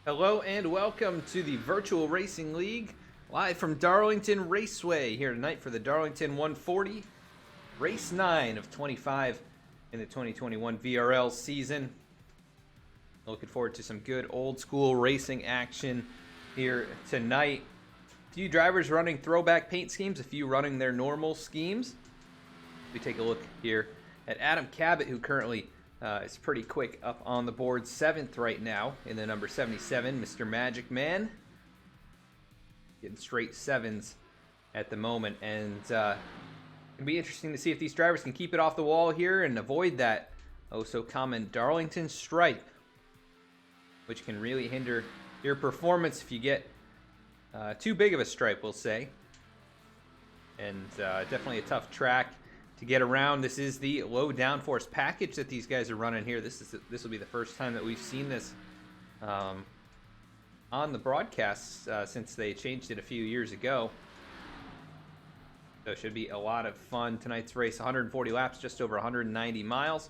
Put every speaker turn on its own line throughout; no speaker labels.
Hello and welcome to the Virtual Racing League, live from Darlington Raceway here tonight for the Darlington 140, race 9 of 25 in the 2021 VRL season. Looking forward to some good old school racing action here tonight. A few drivers running throwback paint schemes, a few running their normal schemes. We take a look here at Adam Cabot, who currently is pretty quick up on the board, 7th right now in the number 77, Mr. Magic Man. Getting straight 7s at the moment, and it'll be interesting to see if these drivers can keep it off the wall here and avoid that so common Darlington stripe, which can really hinder your performance if you get too big of a stripe, we'll say. And definitely a tough track to get around. This is the low downforce package that these guys are running here. This will be the first time that we've seen this on the broadcasts since they changed it a few years ago. So it should be a lot of fun. Tonight's race, 140 laps, just over 190 miles.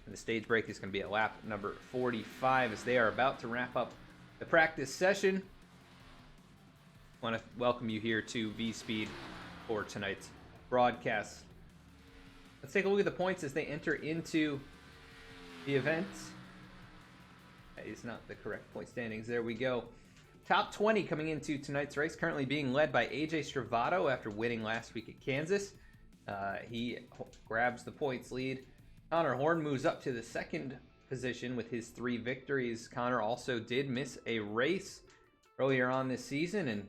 And the stage break is going to be at lap number 45 as they are about to wrap up the practice session. I want to welcome you here to V-Speed for tonight's broadcast. Let's take a look at the points as they enter into the event. That is not the correct point standings. There we go. Top 20 coming into tonight's race, currently being led by AJ Stravato after winning last week at Kansas. He grabs the points lead. Connor Horn moves up to the second position with his 3 victories. Connor also did miss a race earlier on this season and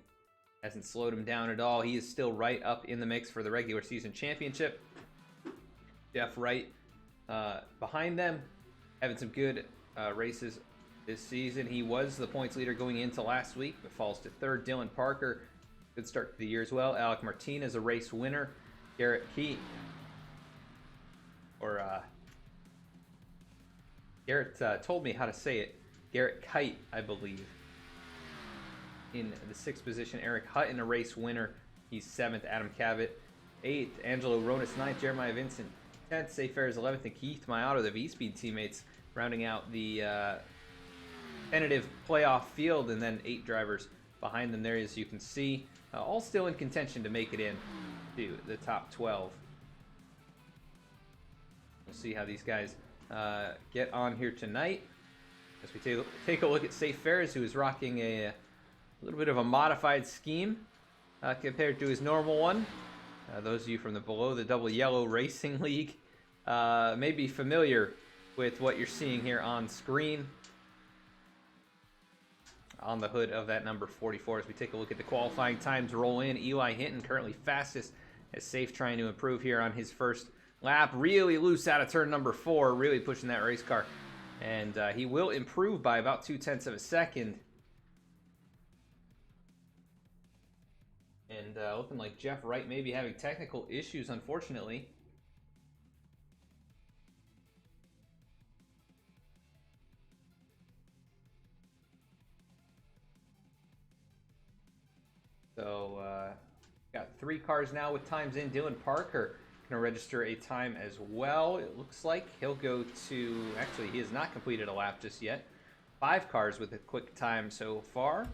hasn't slowed him down at all. He is still right up in the mix for the regular season championship. Jeff Wright behind them, having some good races this season. He was the points leader going into last week, but falls to 3rd. Dylan Parker, good start to the year as well. Alec Martinez, a race winner. Garrett Key, or Garrett told me how to say it. Garrett Kite, I believe. In the 6th position, Eric Hutton, a race winner. He's 7th. Adam Cabot, 8th. Angelo Ronas, 9th. Jeremiah Vincent, 10th. Safe Fares, 11th. And Keith Mayato, the V-Speed teammates, rounding out the tentative playoff field. And then 8 drivers behind them there, as you can see. All still in contention to make it in to the top 12. We'll see how these guys get on here tonight. As we take a look at Safe Fares, who is rocking a little bit of a modified scheme compared to his normal one. Those of you from the Below the Double Yellow Racing League may be familiar with what you're seeing here on screen. On the hood of that number 44, as we take a look at the qualifying times roll in. Eli Hinton currently fastest, as Safe trying to improve here on his first lap. Really loose out of turn number 4, really pushing that race car. And he will improve by about 0.2 of a second. And looking like Jeff Wright may be having technical issues, unfortunately. So, got 3 cars now with times in. Dylan Parker going to register a time as well. It looks like he'll go to, actually he has not completed a lap just yet. 5 cars with a quick time so far.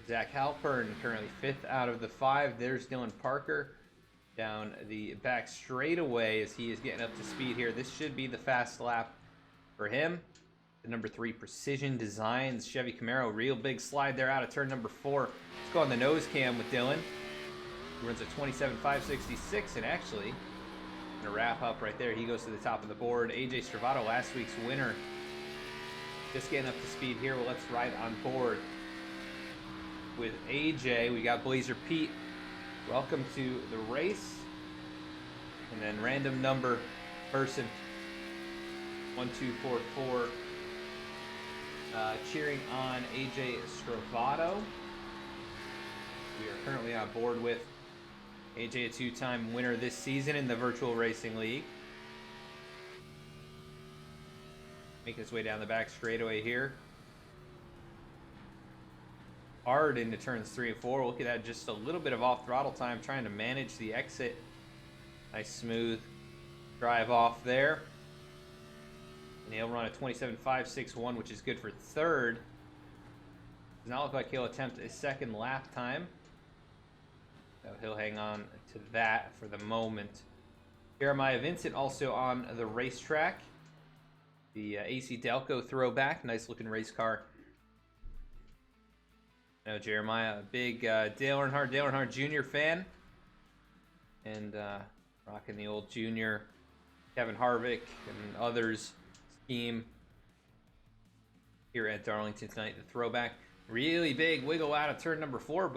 Zach Halpern currently 5th out of the 5. There's Dylan Parker down the back straightaway as he is getting up to speed here. This should be the fast lap for him. The number 3 Precision Designs Chevy Camaro, real big slide there out of turn number 4. Let's go on the nose cam with Dylan. He runs a 27.566 and actually gonna wrap up right there. He goes to the top of the board. AJ Stravato, last week's winner, just getting up to speed here. Well, let's ride on board with AJ. We got Blazer Pete. Welcome to the race. And then random number person 1244 cheering on AJ Stravato. We are currently on board with AJ, a 2-time winner this season in the Virtual Racing League. Making his way down the back straightaway here. Hard into turns 3 and 4. Look at that, just a little bit of off throttle time trying to manage the exit. Nice smooth drive off there. And he'll run a 27.561, which is good for 3rd. Does not look like he'll attempt a second lap time. So he'll hang on to that for the moment. Jeremiah Vincent also on the racetrack. The AC Delco throwback. Nice looking race car. I know Jeremiah, a big Dale Earnhardt Jr. fan. And rocking the old Junior, Kevin Harvick and others scheme here at Darlington tonight. The throwback. Really big wiggle out of turn number 4,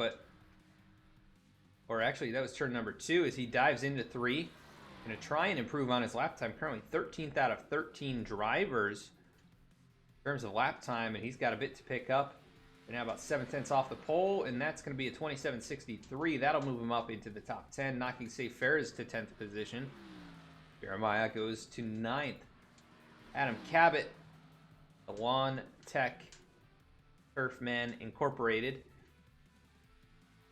or actually that was turn number 2 as he dives into 3. Going to try and improve on his lap time. Currently 13th out of 13 drivers in terms of lap time, and he's got a bit to pick up. We're now about 7/10 off the pole, and that's going to be a 27.63. That'll move him up into the top 10, knocking Safe Ferris to 10th position. Jeremiah goes to 9th. Adam Cabot, the Lawn Tech Turfman Incorporated.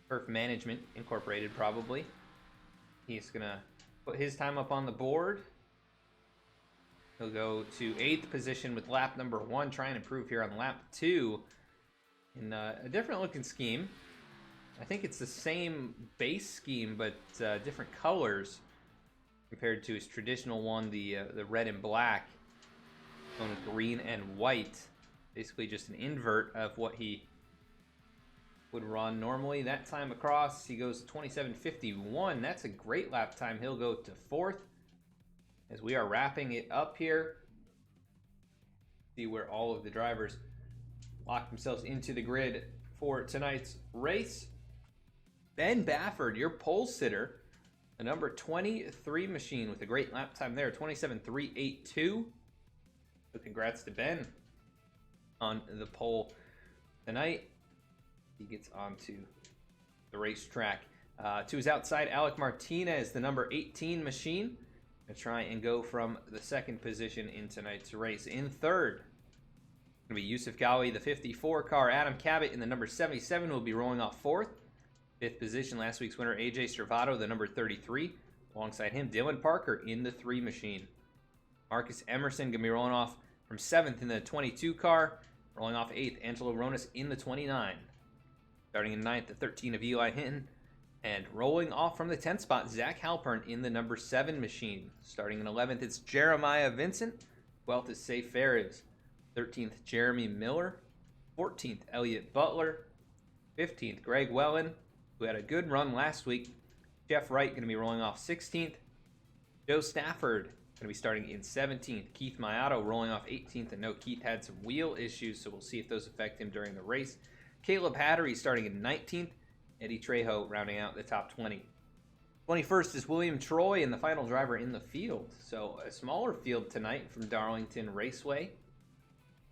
Turf Management Incorporated, probably. He's going to put his time up on the board. He'll go to 8th position with lap number 1. Try and improve here on lap 2 in a different looking scheme. I think it's the same base scheme, but different colors compared to his traditional one, the red and black. Going with green and white. Basically just an invert of what he would run normally. That time across, he goes to 27.51. That's a great lap time. He'll go to 4th as we are wrapping it up here. See where all of the drivers lock themselves into the grid for tonight's race. Ben Bafford, your pole sitter, the number 23 machine with a great lap time there, 27.382. So congrats to Ben on the pole tonight. He gets onto the racetrack. To his outside, Alec Martinez, the number 18 machine, going to try and go from the 2nd position in tonight's race. In 3rd, going to be Yusuf Gawi, the 54 car. Adam Cabot in the number 77 will be rolling off 4th. 5th position, last week's winner, AJ Stravato, the number 33. Alongside him, Dylan Parker in the 3 machine. Marcus Emerson going to be rolling off from 7th in the 22 car. Rolling off 8th, Angelo Ronas in the 29. Starting in 9th, the 13 of Eli Hinton. And rolling off from the 10th spot, Zach Halpern in the number 7 machine. Starting in 11th, it's Jeremiah Vincent. 12th is Safe Ferris. 13th, Jeremy Miller. 14th, Elliott Butler. 15th, Greg Wellen, who had a good run last week. Jeff Wright going to be rolling off 16th. Joe Stafford going to be starting in 17th. Keith Mayato rolling off 18th. And no, Keith had some wheel issues, so we'll see if those affect him during the race. Caleb Hattery starting in 19th. Eddie Trejo rounding out the top 20. 21st is William Troy and the final driver in the field. So a smaller field tonight from Darlington Raceway.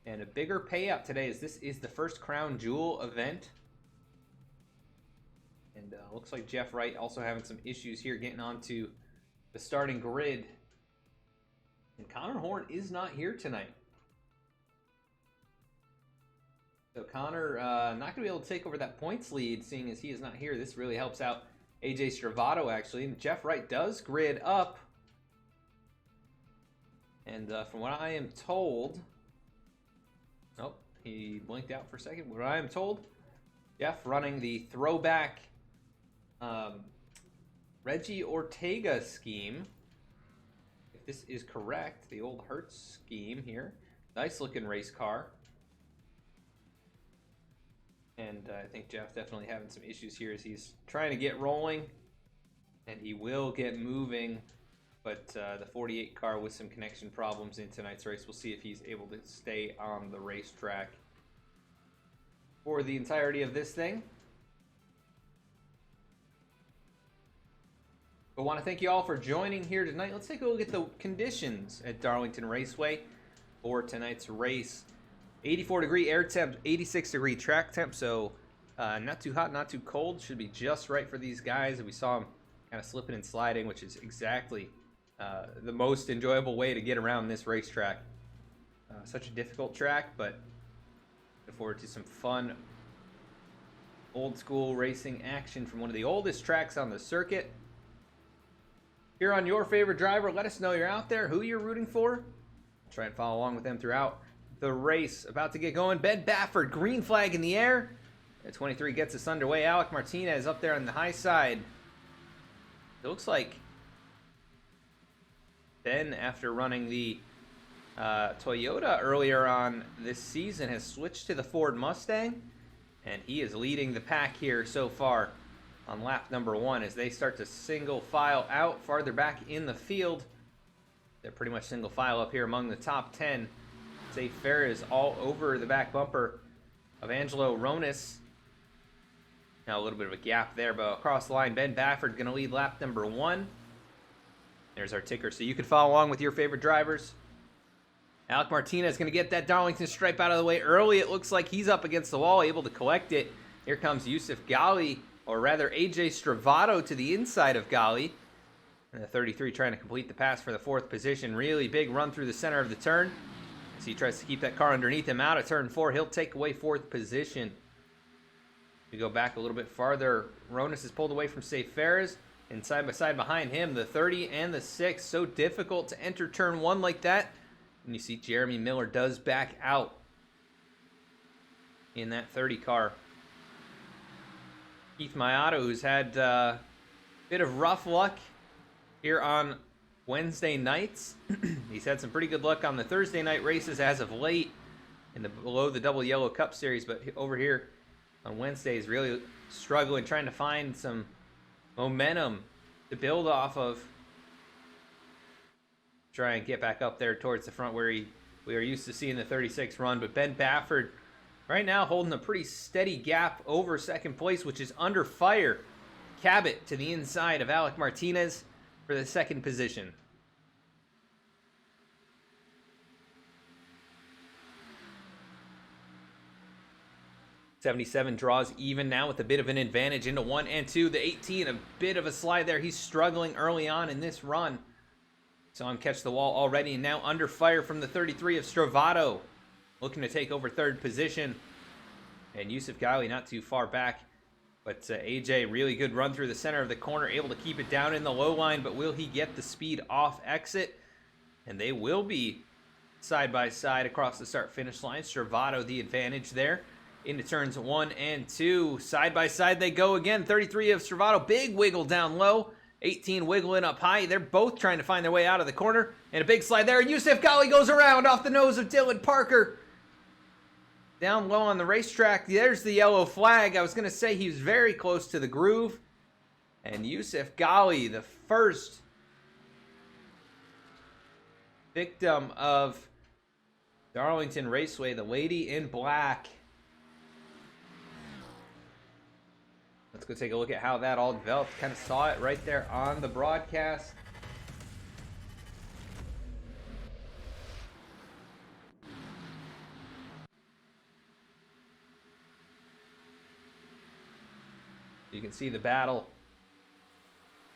And a bigger payout today as this is the first Crown Jewel event. And looks like Jeff Wright also having some issues here getting onto the starting grid. And Connor Horn is not here tonight. So Connor not going to be able to take over that points lead, seeing as he is not here. This really helps out AJ Stravato, actually. And Jeff Wright does grid up. And from what I am told... Oh, he blinked out for a second. What I am told, Jeff running the throwback Reggie Ortega scheme. If this is correct, the old Hertz scheme here. Nice looking race car. And I think Jeff definitely having some issues here as he's trying to get rolling. And he will get moving. But the 48 car with some connection problems in tonight's race. We'll see if he's able to stay on the racetrack for the entirety of this thing. But I want to thank you all for joining here tonight. Let's take a look at the conditions at Darlington Raceway for tonight's race. 84 degree air temp, 86 degree track temp, so not too hot, not too cold. Should be just right for these guys. And we saw them kind of slipping and sliding, which is exactly the most enjoyable way to get around this racetrack. Such a difficult track, but looking forward to some fun old school racing action from one of the oldest tracks on the circuit. Here on Your Favorite Driver, let us know you're out there, who you're rooting for. Try and follow along with them throughout the race about to get going. Ben Baffert, green flag in the air. 23 gets us underway. Alec Martinez up there on the high side. It looks like Ben, after running the Toyota earlier on this season, has switched to the Ford Mustang, and he is leading the pack here so far on lap number 1 as they start to single file out farther back in the field. They're pretty much single file up here among the top 10. Safe Ferris all over the back bumper of Angelo Ronis. Now a little bit of a gap there, but across the line, Ben Baffert going to lead lap number 1. There's our ticker, so you can follow along with your favorite drivers. Alec Martinez going to get that Darlington stripe out of the way early. It looks like he's up against the wall, able to collect it. Here comes Yusuf Ghali, or rather AJ Stravato to the inside of Ghali. And the 33 trying to complete the pass for the 4th position. Really big run through the center of the turn as he tries to keep that car underneath him out of turn 4. He'll take away 4th position. We go back a little bit farther. Ronis is pulled away from Safe Ferris. And side by side behind him, the 30 and the 6. So difficult to enter turn 1 like that. And you see Jeremy Miller does back out in that 30 car. Keith Mayato, who's had a bit of rough luck here on Wednesday nights. He's had some pretty good luck on the Thursday night races as of late in the below the Double Yellow Cup Series, but over here on Wednesday is really struggling, trying to find some momentum to build off of. Try and get back up there towards the front where we are used to seeing the 36 run. But Ben Baffert right now holding a pretty steady gap over 2nd place, which is under fire. Cabot to the inside of Alec Martinez for the 2nd position. '77 draws even now with a bit of an advantage into 1 and 2. The 18, a bit of a slide there. He's struggling early on in this run. Saw him catch the wall already, and now under fire from the 33 of Stravato, looking to take over 3rd position. And Yusuf Ghali not too far back, but AJ, really good run through the center of the corner, able to keep it down in the low line, but will he get the speed off exit? And they will be side by side across the start-finish line. Stravato the advantage there into turns 1 and 2. Side by side they go again. 33 of Stravato, big wiggle down low. 18 wiggling up high. They're both trying to find their way out of the corner. And a big slide there. Yusuf Ghali goes around off the nose of Dylan Parker. Down low on the racetrack. There's the yellow flag. I was going to say he was very close to the groove. And Yusuf Ghali, the first victim of Darlington Raceway, the lady in black. Let's go take a look at how that all developed. Kind of saw it right there on the broadcast. You can see the battle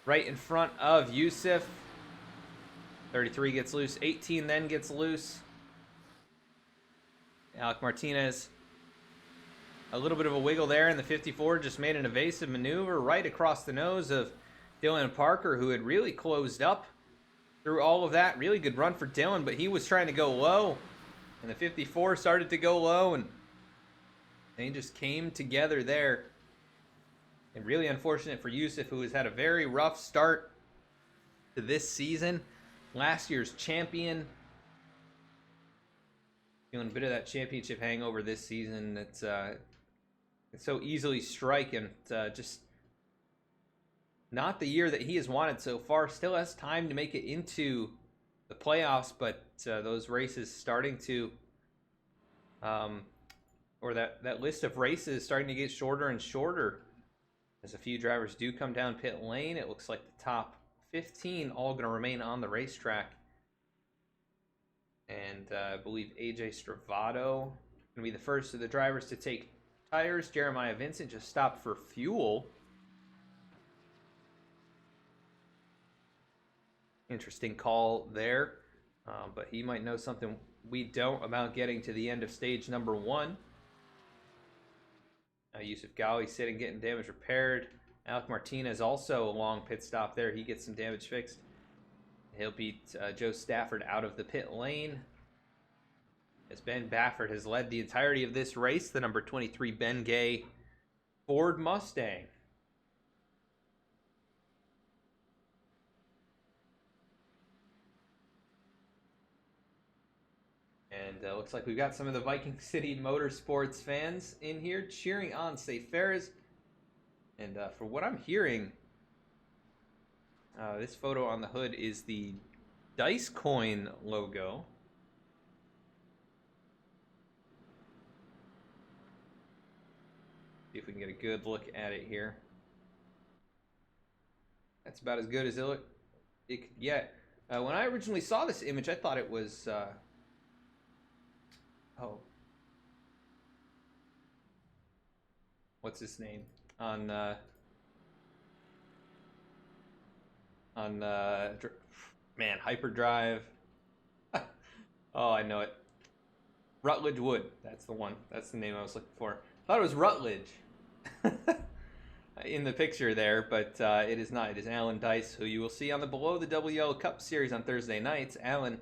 right in front of Yusuf. 33 gets loose. 18 then gets loose. Alec Martinez, a little bit of a wiggle there, and the 54 just made an evasive maneuver right across the nose of Dylan Parker, who had really closed up through all of that. Really good run for Dylan, but he was trying to go low, and the 54 started to go low, and they just came together there. And really unfortunate for Yusuf, who has had a very rough start to this season. Last year's champion. Feeling a bit of that championship hangover this season. It's so easily strike, and just not the year that he has wanted so far. Still has time to make it into the playoffs, but those races starting to, or that list of races starting to get shorter and shorter as a few drivers do come down pit lane. It looks like the top 15 all going to remain on the racetrack. And I believe AJ Stravato going to be the first of the drivers to take tires. Jeremiah Vincent just stopped for fuel. Interesting call there. But he might know something we don't about getting to the end of stage number 1. Yusuf Ghali sitting, getting damage repaired. Alec Martinez also a long pit stop there. He gets some damage fixed. He'll beat Joe Stafford out of the pit lane. as Ben Baffert has led the entirety of this race, the number 23 Ben Gay Ford Mustang. And looks like we've got some of the Viking City Motorsports fans in here cheering on Safe Ferris. And for what I'm hearing, this photo on the hood is the Dice Coin logo. See if we can get a good look at it here. That's about as good as it could get. When I originally saw this image, I thought it was... what's his name? On man, Hyperdrive. Oh, I know it. Rutledge Wood. That's the one. That's the name I was looking for. I thought it was Rutledge in the picture there, but it is not. It is Alan Dice, who you will see on the Below the Double Yellow Cup series on Thursday nights. Alan,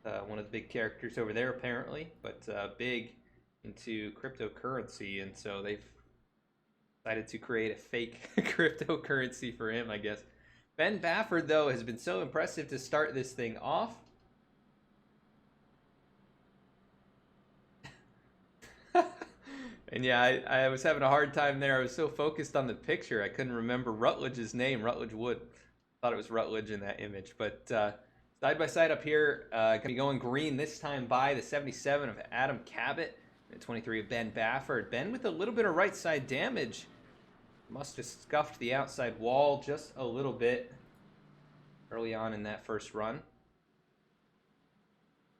one of the big characters over there, apparently, but big into cryptocurrency, and so they've decided to create a fake cryptocurrency for him, I guess. Ben Baffert, though, has been so impressive to start this thing off. And yeah, I was having a hard time there. I was so focused on the picture, I couldn't remember Rutledge's name, Rutledge Wood. Thought it was Rutledge in that image. But side by side up here, going to be going green this time by the 77 of Adam Cabot, and the 23 of Ben Baffert. Ben with a little bit of right side damage. Must have scuffed the outside wall just a little bit early on in that first run.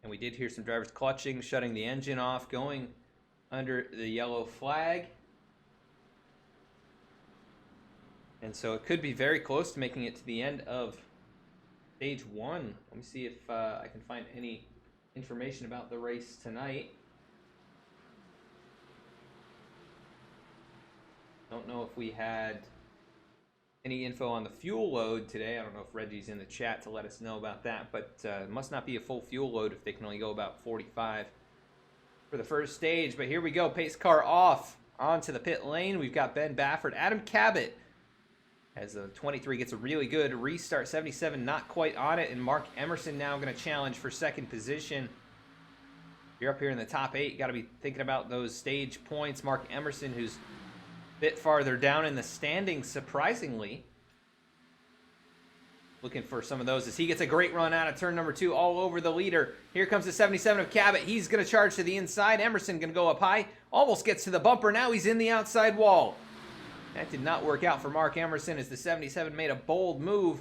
And we did hear some drivers clutching, shutting the engine off, going under the yellow flag. And so it could be very close to making it to the end of stage one. Let me see if I can find any information about the race tonight. Don't know if we had any info on the fuel load today. I don't know if Reggie's in the chat to let us know about that, but it must not be a full fuel load if they can only go about 45 for the first stage. But here we go, pace car off onto the pit lane. We've got Ben Baffert, Adam Cabot, as the 23 gets a really good restart. 77 not quite on it, and Mark Emerson now going to challenge for second position. You're up here in the top 8. You got to be thinking about those stage points. Mark Emerson, who's bit farther down in the standings, surprisingly. Looking for some of those as he gets a great run out of turn number 2 all over the leader. Here comes the 77 of Cabot. He's going to charge to the inside. Emerson going to go up high. Almost gets to the bumper. Now he's in the outside wall. That did not work out for Mark Emerson as the 77 made a bold move.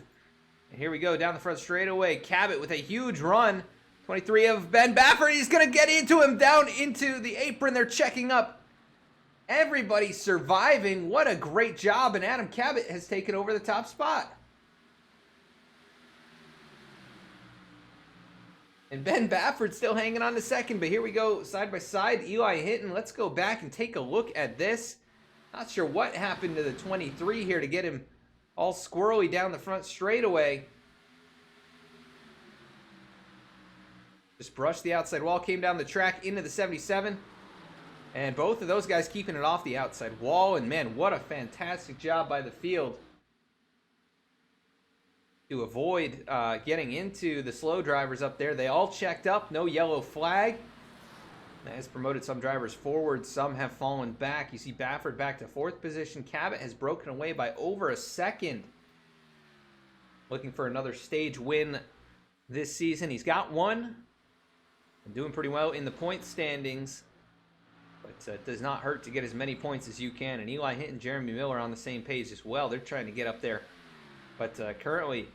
And here we go down the front straightaway. Cabot with a huge run. 23 of Ben Baffert. He's going to get into him down into the apron. They're checking up. Everybody surviving. What a great job. And Adam Cabot has taken over the top spot. And Ben Baffert still hanging on to second. But here we go side by side. Eli Hinton. Let's go back and take a look at this. Not sure what happened to the 23 here to get him all squirrely down the front straightaway. Just brushed the outside wall. Came down the track into the 77. And both of those guys keeping it off the outside wall. And man, what a fantastic job by the field to avoid getting into the slow drivers up there. They all checked up, no yellow flag. That has promoted some drivers forward, some have fallen back. You see Baffert back to 4th position. Cabot has broken away by over a second. Looking for another stage win this season. He's got one. And doing pretty well in the point standings. But it does not hurt to get as many points as you can. And Eli Hinton and Jeremy Miller on the same page as well. They're trying to get up there. But currently,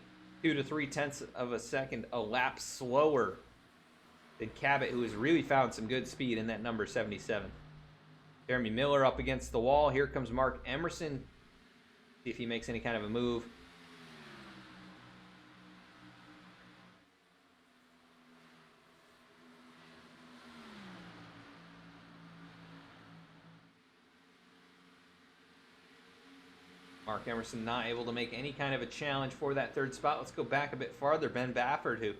2 to 3 tenths of a second a lap slower than Cabot, who has really found some good speed in that number 77. Jeremy Miller up against the wall. Here comes Mark Emerson. See if he makes any kind of a move. Mark Emerson not able to make any kind of a challenge for that 3rd spot. Let's go back a bit farther. Ben Baffert, who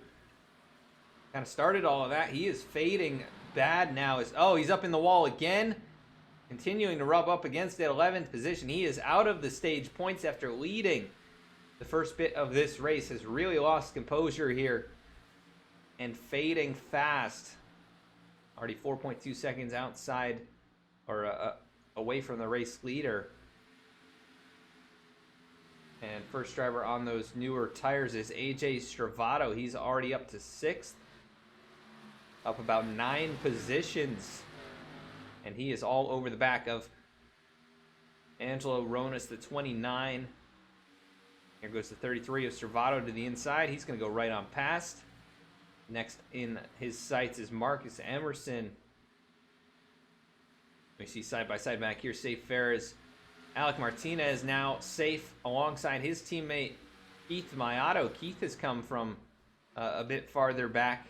kind of started all of that. He is fading bad now. He's up in the wall again. Continuing to rub up against that 11th position. He is out of the stage points after leading the first bit of this race. Has really lost composure here and fading fast. Already 4.2 seconds outside or away from the race leader. And first driver on those newer tires is AJ Stravato. He's already up to 6th. Up about 9 positions. And he is all over the back of Angelo Ronas, the 29. Here goes the 33 of Stravato to the inside. He's going to go right on past. Next in his sights is Marcus Emerson. We see side-by-side back here, Safe Ferris. Alec Martinez now safe alongside his teammate Keith Mayato. Keith has come from a bit farther back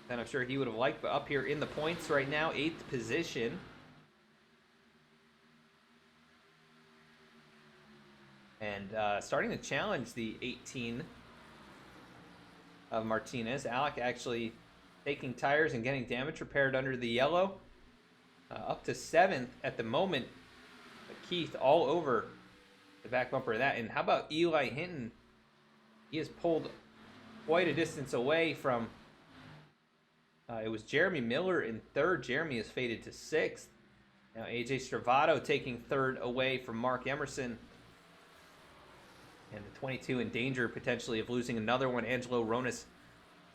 than I'm sure he would have liked, but up here in the points right now, 8th position. And starting to challenge the 18 of Martinez. Alec actually taking tires and getting damage repaired under the yellow. Up to 7th at the moment. Keith all over the back bumper of that. And how about Eli Hinton? He has pulled quite a distance away from... it was Jeremy Miller in 3rd. Jeremy has faded to 6th. Now AJ Stravato taking 3rd away from Mark Emerson. And the 22 in danger potentially of losing another one. Angelo Ronas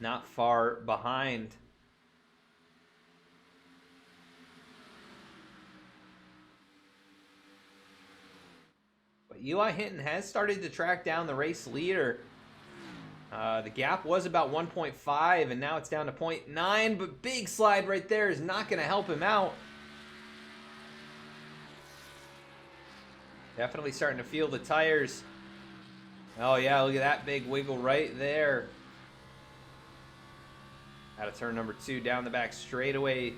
not far behind. But Eli Hinton has started to track down the race leader. The gap was about 1.5 and now it's down to 0.9. But big slide right there is not going to help him out. Definitely starting to feel the tires. Oh yeah, look at that big wiggle right there. Out of turn number 2, down the back straightaway.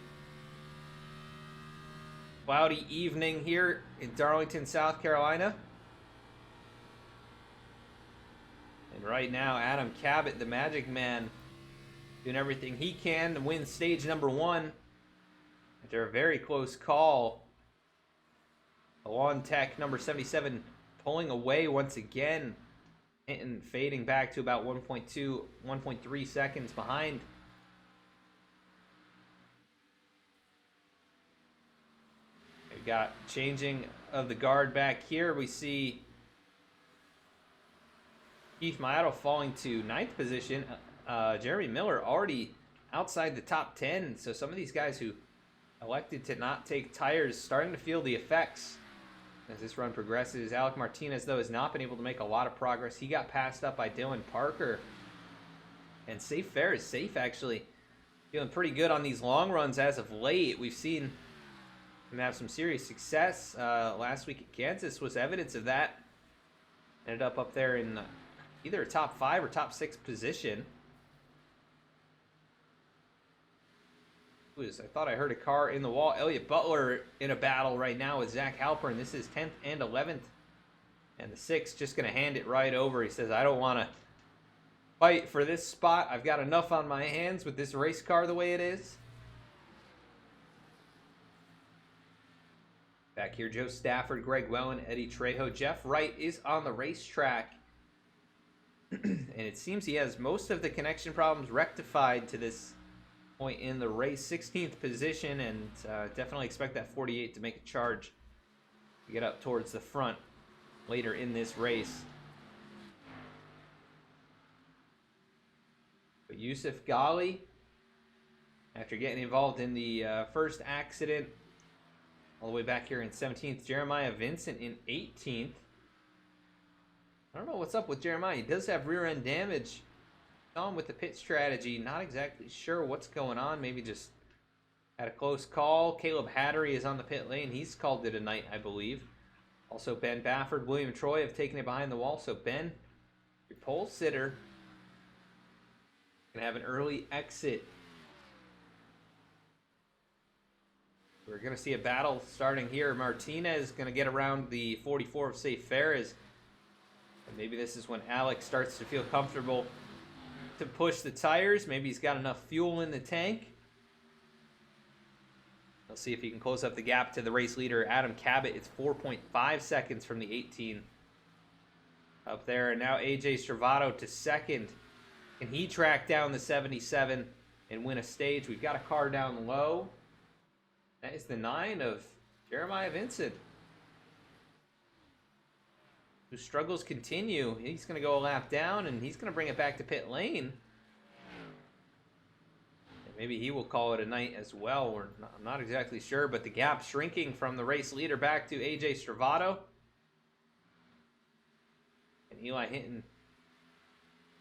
Cloudy evening here in Darlington, South Carolina. And right now, Adam Cabot, the Magic Man, doing everything he can to win stage number 1. After a very close call. Alon Tech, number 77, pulling away once again. And fading back to about 1.2, 1.3 seconds behind. We've got changing of the guard back here. We see Keith Mayato falling to 9th position. Jeremy Miller already outside the top 10. So some of these guys who elected to not take tires starting to feel the effects as this run progresses. Alec Martinez, though, has not been able to make a lot of progress. He got passed up by Dylan Parker. And Safe Fair is safe, actually. Feeling pretty good on these long runs as of late. We've seen him have some serious success. Last week at Kansas was evidence of that. Ended up there in either a top 5 or top 6 position. I thought I heard a car in the wall. Elliott Butler in a battle right now with Zach Halpern. This is 10th and 11th. And the 6th just going to hand it right over. He says, I don't want to fight for this spot. I've got enough on my hands with this race car the way it is. Back here, Joe Stafford, Greg Wellen, Eddie Trejo. Jeff Wright is on the racetrack. And it seems he has most of the connection problems rectified to this point in the race. 16th position, and definitely expect that 48 to make a charge to get up towards the front later in this race. But Yusuf Ghali, after getting involved in the first accident, all the way back here in 17th. Jeremiah Vincent in 18th. I don't know what's up with Jeremiah. He does have rear end damage. On with the pit strategy, not exactly sure what's going on. Maybe just had a close call. Caleb Hattery is on the pit lane. He's called it a night, I believe. Also, Ben Bafford, William Troy have taken it behind the wall. So Ben, your pole sitter, gonna have an early exit. We're gonna see a battle starting here. Martinez gonna get around the 44 of Safe Ferris. And maybe this is when Alex starts to feel comfortable to push the tires. Maybe he's got enough fuel in the tank. Let's see if he can close up the gap to the race leader, Adam Cabot. It's 4.5 seconds from the 18 up there. And now AJ Stravato to second. Can he track down the 77 and win a stage? We've got a car down low. That is the 9 of Jeremiah Vincent, whose struggles continue. He's going to go a lap down, and he's going to bring it back to pit lane. And maybe he will call it a night as well. I'm not exactly sure, but the gap shrinking from the race leader back to AJ Stravato. And Eli Hinton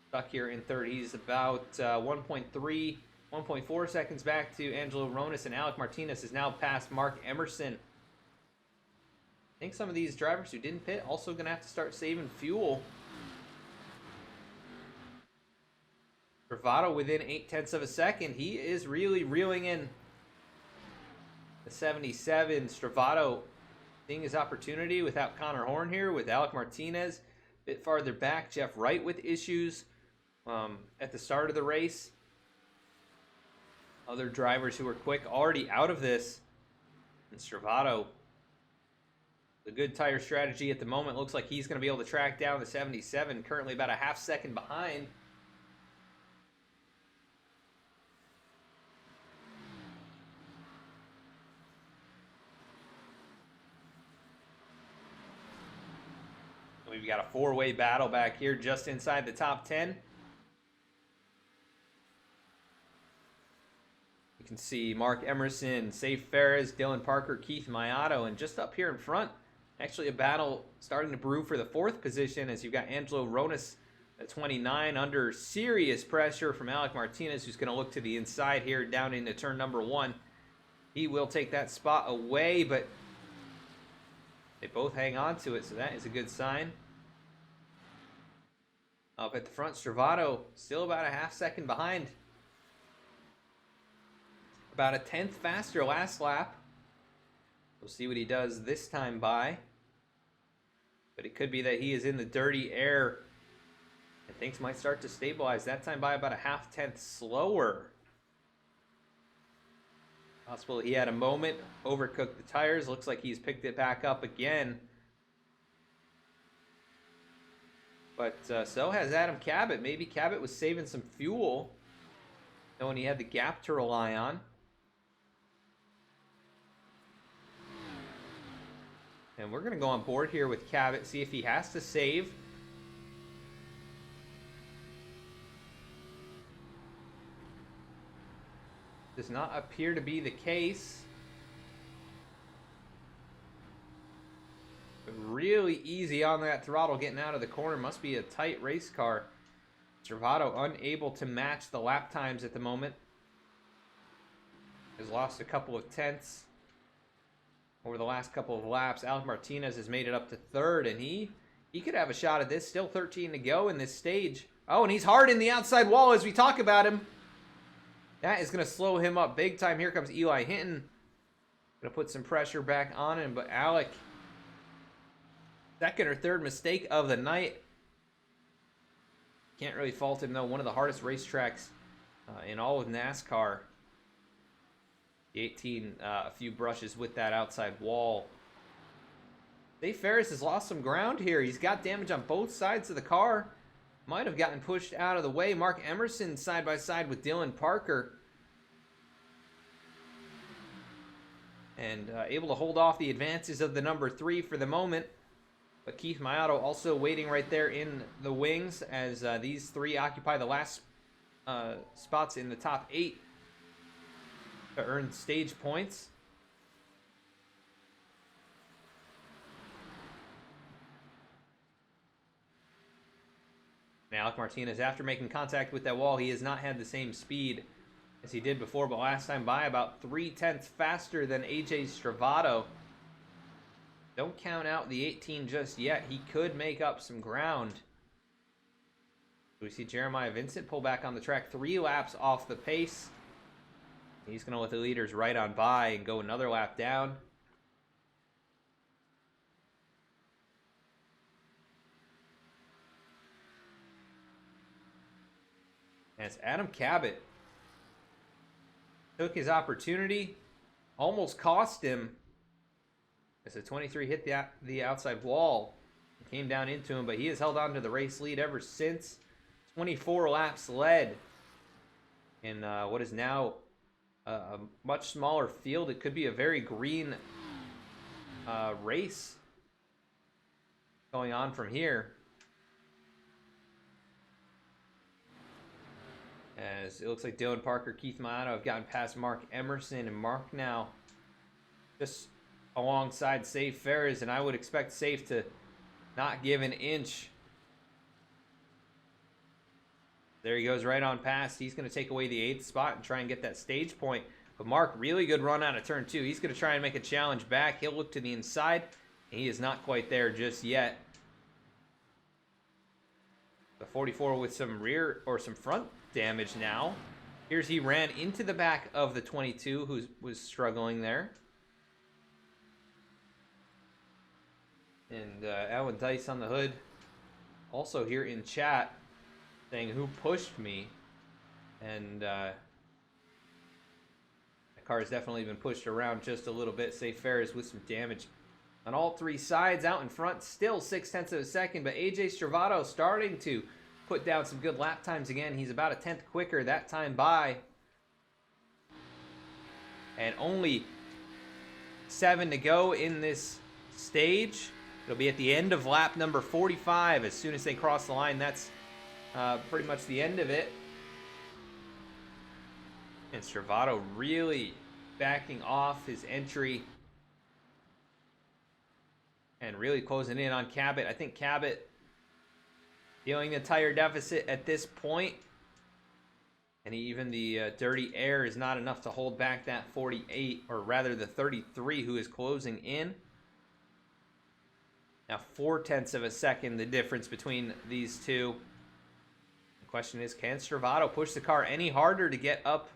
stuck here in third. He's about 1.4 seconds back to Angelo Ronis, and Alec Martinez is now past Mark Emerson. I think some of these drivers who didn't pit also going to have to start saving fuel. Stravato within 0.8 of a second. He is really reeling in the 77. Stravato seeing his opportunity without Connor Horn here, with Alec Martinez a bit farther back. Jeff Wright with issues at the start of the race. Other drivers who were quick already out of this. And Stravato, the good tire strategy at the moment, looks like he's going to be able to track down the 77, currently about a half second behind. We've got a four-way battle back here just inside the top 10. You can see Mark Emerson, Safe Ferris, Dylan Parker, Keith Mayato, and just up here in front, actually a battle starting to brew for the fourth position, as you've got Angelo Ronis at 29 under serious pressure from Alec Martinez, who's going to look to the inside here down into turn number 1. He will take that spot away, but they both hang on to it, so that is a good sign. Up at the front, Stravato still about a half second behind. About a 10th faster last lap. We'll see what he does this time by. But it could be that he is in the dirty air and things might start to stabilize. That time by about a half-tenth slower. Possible he had a moment, overcooked the tires. Looks like he's picked it back up again. But so has Adam Cabot. Maybe Cabot was saving some fuel, knowing he had the gap to rely on. And we're going to go on board here with Cabot, see if he has to save. Does not appear to be the case. Really easy on that throttle getting out of the corner. Must be a tight race car. Stravato unable to match the lap times at the moment. Has lost a couple of tenths over the last couple of laps. Alec Martinez has made it up to third, and he could have a shot at this. Still 13 to go in this stage. Oh, and he's hard in the outside wall as we talk about him. That is going to slow him up big time. Here comes Eli Hinton. Going to put some pressure back on him, but Alec, second or third mistake of the night. Can't really fault him, though. One of the hardest racetracks in all of NASCAR. The 18, a few brushes with that outside wall. Dave Ferris has lost some ground here. He's got damage on both sides of the car. Might have gotten pushed out of the way. Mark Emerson side by side with Dylan Parker. And able to hold off the advances of the number 3 for the moment. But Keith Mayato also waiting right there in the wings as these three occupy the last spots in the top 8 to earn stage points. And Alec Martinez, after making contact with that wall, he has not had the same speed as he did before, but last time by about 0.3 faster than AJ Stravato. Don't count out the 18 just yet. He could make up some ground. We see Jeremiah Vincent pull back on the track 3 laps off the pace. He's going to let the leaders right on by and go another lap down. As Adam Cabot took his opportunity, almost cost him as the 23 hit the outside wall. It came down into him, but he has held on to the race lead ever since. 24 laps led in what is now a much smaller field. It could be a very green race going on from here. As it looks like Dylan Parker, Keith Mayato have gotten past Mark Emerson, and Mark now just alongside Safe Ferris, and I would expect Safe to not give an inch. There he goes right on past. He's going to take away the 8th spot and try and get that stage point. But Mark, really good run out of turn 2. He's going to try and make a challenge back. He'll look to the inside. And he is not quite there just yet. The 44 with some rear or some front damage now. Here's he ran into the back of the 22 who was struggling there. And Alan Dice on the hood also here in chat saying who pushed me. And the car has definitely been pushed around just a little bit. Safe Ferris with some damage on all 3 sides. Out in front, still 0.6 of a second, but AJ Stravato starting to put down some good lap times again. He's about a 10th quicker that time by. And only 7 to go in this stage. It'll be at the end of lap number 45. As soon as they cross the line, that's pretty much the end of it. And Stravato really backing off his entry and really closing in on Cabot. I think Cabot feeling the tire deficit at this point. And even the dirty air is not enough to hold back that 48, or rather the 33 who is closing in. Now 0.4 of a second, the difference between these two. The question is, can Stravato push the car any harder to get up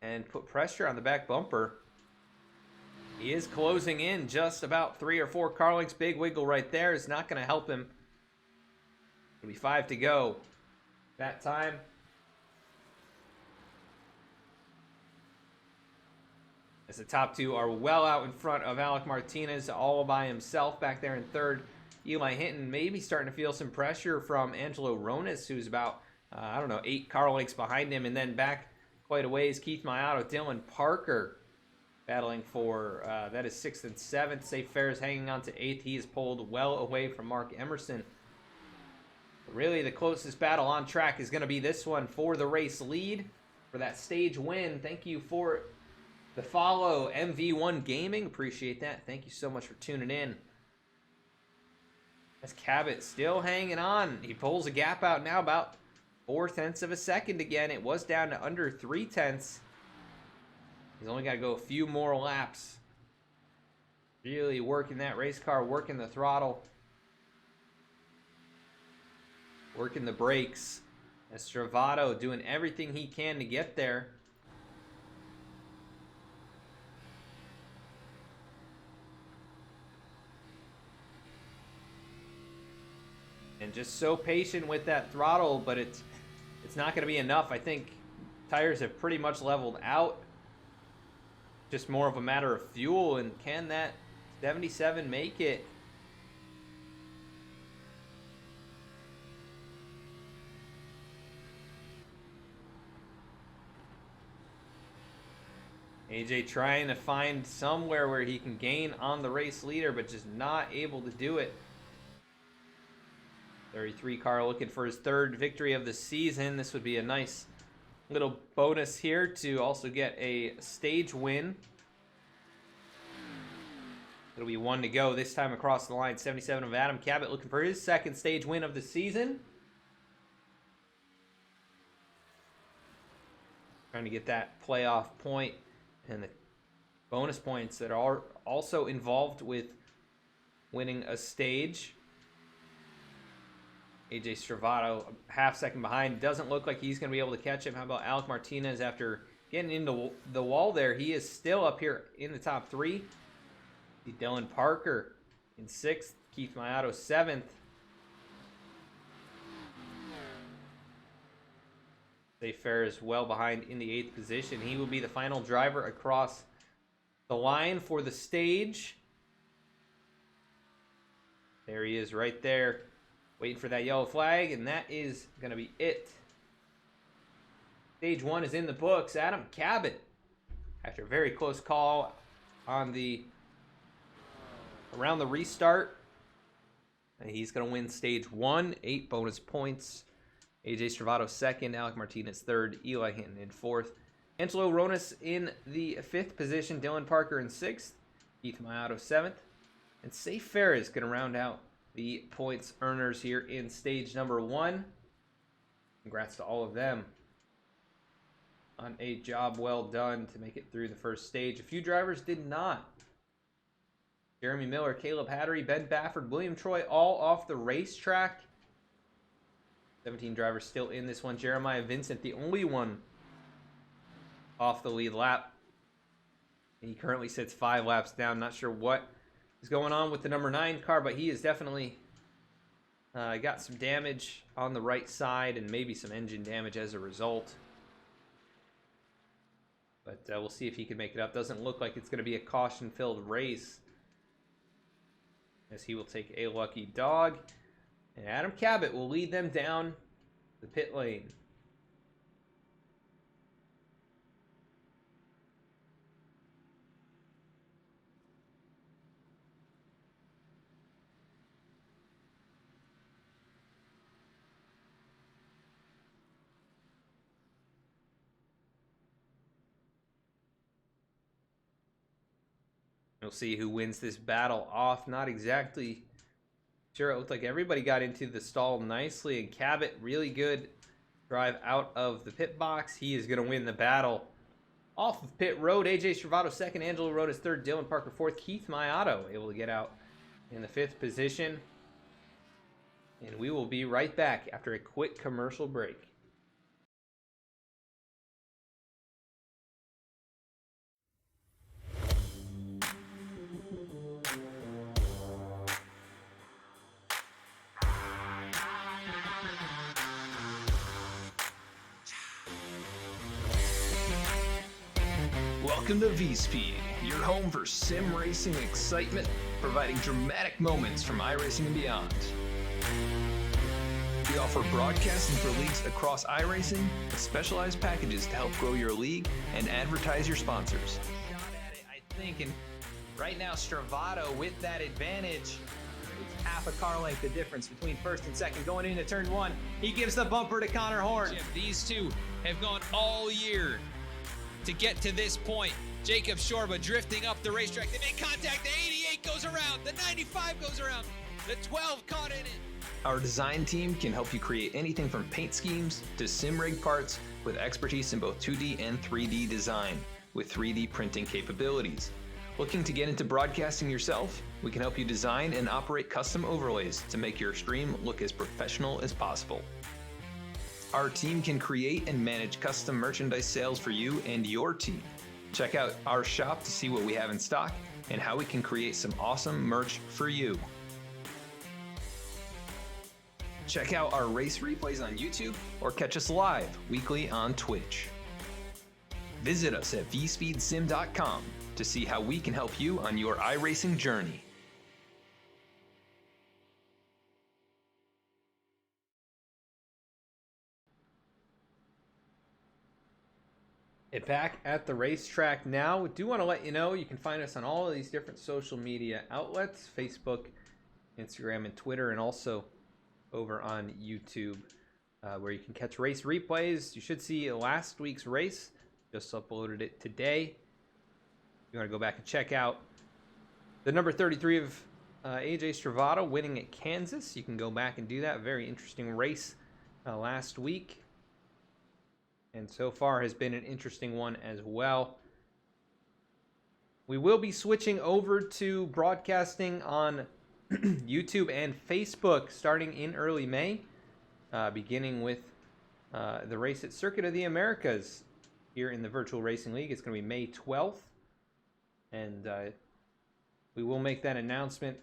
and put pressure on the back bumper? He is closing in just about 3 or 4 car lengths. Big wiggle right there is not going to help him. It'll be 5 to go. That time. As the top 2 are well out in front of Alec Martinez all by himself back there in 3rd. Eli Hinton maybe starting to feel some pressure from Angelo Ronis, who's about, 8 car lengths behind him. And then back quite a ways, Keith Mayato, Dylan Parker battling for, that is 6th and 7th. Safe Ferris hanging on to 8th. He is pulled well away from Mark Emerson. But really, the closest battle on track is going to be this one for the race lead, for that stage win. Thank you for the follow, MV1 Gaming. Appreciate that. Thank you so much for tuning in. As Cabot still hanging on. He pulls a gap out now about 0.4 of a second again. It was down to under 0.3. He's only got to go a few more laps. Really working that race car, working the throttle, working the brakes. As Stravato doing everything he can to get there. And just so patient with that throttle, but it's not going to be enough. I think tires have pretty much leveled out. Just more of a matter of fuel, and can that 77 make it? AJ trying to find somewhere where he can gain on the race leader, but just not able to do it. 33 car looking for his 3rd victory of the season. This would be a nice little bonus here to also get a stage win. It'll be 1 to go this time across the line. 77 of Adam Cabot looking for his 2nd stage win of the season. Trying to get that playoff point and the bonus points that are also involved with winning a stage. AJ Stravato, a half second behind. Doesn't look like he's going to be able to catch him. How about Alec Martinez after getting into the wall there? He is still up here in the top 3. Dylan Parker in 6th. Keith Mayato 7th. Safe Fair is well behind in the 8th position. He will be the final driver across the line for the stage. There he is right there, waiting for that yellow flag, and that is going to be it. Stage 1 is in the books. Adam Cabot, after a very close call on around the restart, and he's going to win stage 1, 8 bonus points. AJ Stravato 2nd, Alec Martinez 3rd, Eli Hinton in 4th. Angelo Ronis in the 5th position, Dylan Parker in 6th, Keith Mayato 7th. And Safe Fair is going to round out the points earners here in stage number 1. Congrats to all of them on a job well done to make it through the first stage. A few drivers did not. Jeremy Miller, Caleb Hattery, Ben Bafford, William Troy, all off the racetrack. 17 drivers still in this one. Jeremiah Vincent, the only one off the lead lap. He currently sits 5 laps down. Not sure what is going on with the number 9 car, but he has definitely got some damage on the right side and maybe some engine damage as a result. But we'll see if he can make it up. Doesn't look like it's going to be a caution-filled race, as he will take a lucky dog. And Adam Cabot will lead them down the pit lane. We'll see who wins this battle off. Not exactly sure. It looked like everybody got into the stall nicely, and Cabot, really good drive out of the pit box. He is going to win the battle off of pit road. AJ Stravato 2nd, Angelo Rodas 3rd, Dylan Parker 4th, Keith Mayato able to get out in the 5th position. And we will be right back after a quick commercial break.
Welcome to V-Speed, your home for sim racing excitement, providing dramatic moments from iRacing and beyond. We offer broadcasting for leagues across iRacing, with specialized packages to help grow your league and advertise your sponsors.
Shot at it, I think, and right now Stravato with that advantage. It's half a car length the difference between first and second going into turn 1. He gives the bumper to Connor Horn.
These two have gone all year to get to this point. Jacob Shorba drifting up the racetrack. They make contact. The 88 goes around. The 95 goes around. The 12 caught in it.
Our design team can help you create anything from paint schemes to sim rig parts with expertise in both 2D and 3D design with 3D printing capabilities. Looking to get into broadcasting yourself? We can help you design and operate custom overlays to make your stream look as professional as possible. Our team can create and manage custom merchandise sales for you and your team. Check out our shop to see what we have in stock and how we can create some awesome merch for you. Check out our race replays on YouTube or catch us live weekly on Twitch. Visit us at vspeedsim.com to see how we can help you on your iRacing journey.
Back at the racetrack now. We do want to let you know you can find us on all of these different social media outlets: Facebook, Instagram, and Twitter, and also over on YouTube, where you can catch race replays. You should see last week's race. Just uploaded it today. If you want to go back and check out the number 33 of AJ Stravato winning at Kansas, you can go back and do that. Very interesting race last week. And so far has been an interesting one as well. We will be switching over to broadcasting on YouTube and Facebook starting in early May, beginning with the race at Circuit of the Americas here in the Virtual Racing League. It's going to be May 12th. And we will make that announcement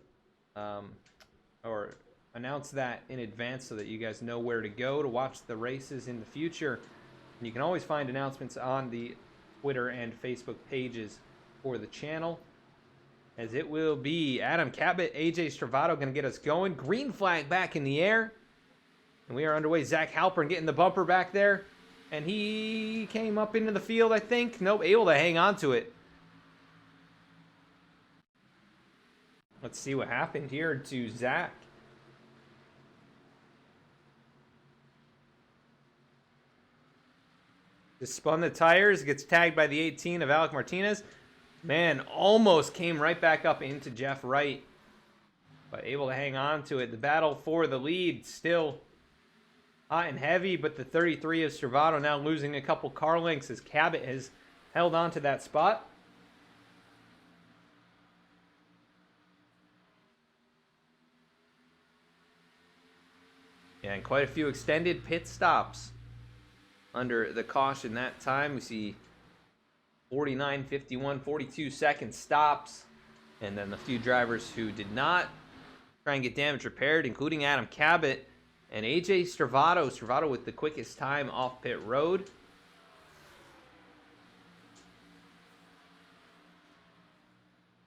or announce that in advance so that you guys know where to go to watch the races in the future. You can always find announcements on the Twitter and Facebook pages for the channel, as it will be Adam Cabot, AJ Stravato going to get us going. Green flag back in the air, and we are underway. Zach Halpern getting the bumper back there, and he came up into the field, I think. Nope, able to hang on to it. Let's see what happened here to Zach. Just spun the tires, gets tagged by the 18 of Alec Martinez. Man, almost came right back up into Jeff Wright, but able to hang on to it. The battle for the lead still hot and heavy, but the 33 of Stravato now losing a couple car lengths as Cabot has held on to that spot. Yeah, and quite a few extended pit stops under the caution that time. We see 49, 51, 42 second stops, and then a few drivers who did not try and get damage repaired, including Adam Cabot and AJ Stravato. Stravato with the quickest time off pit road.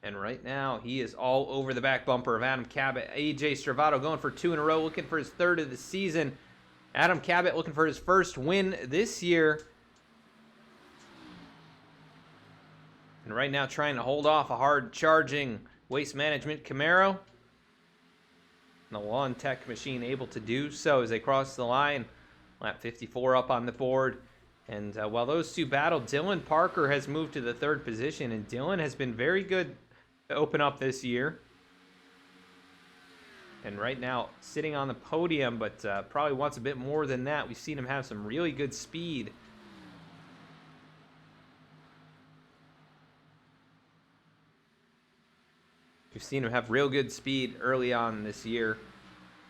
And right now, he is all over the back bumper of Adam Cabot. AJ Stravato going for 2 in a row, looking for his 3rd of the season. Adam Cabot looking for his 1st win this year. And right now trying to hold off a hard-charging Waste Management Camaro. And the Lawn Tech machine able to do so as they cross the line. Lap 54 up on the board. And while those two battle, Dylan Parker has moved to the 3rd position. And Dylan has been very good to open up this year. And right now, sitting on the podium, but probably wants a bit more than that. We've seen him have some really good speed. We've seen him have real good speed early on this year.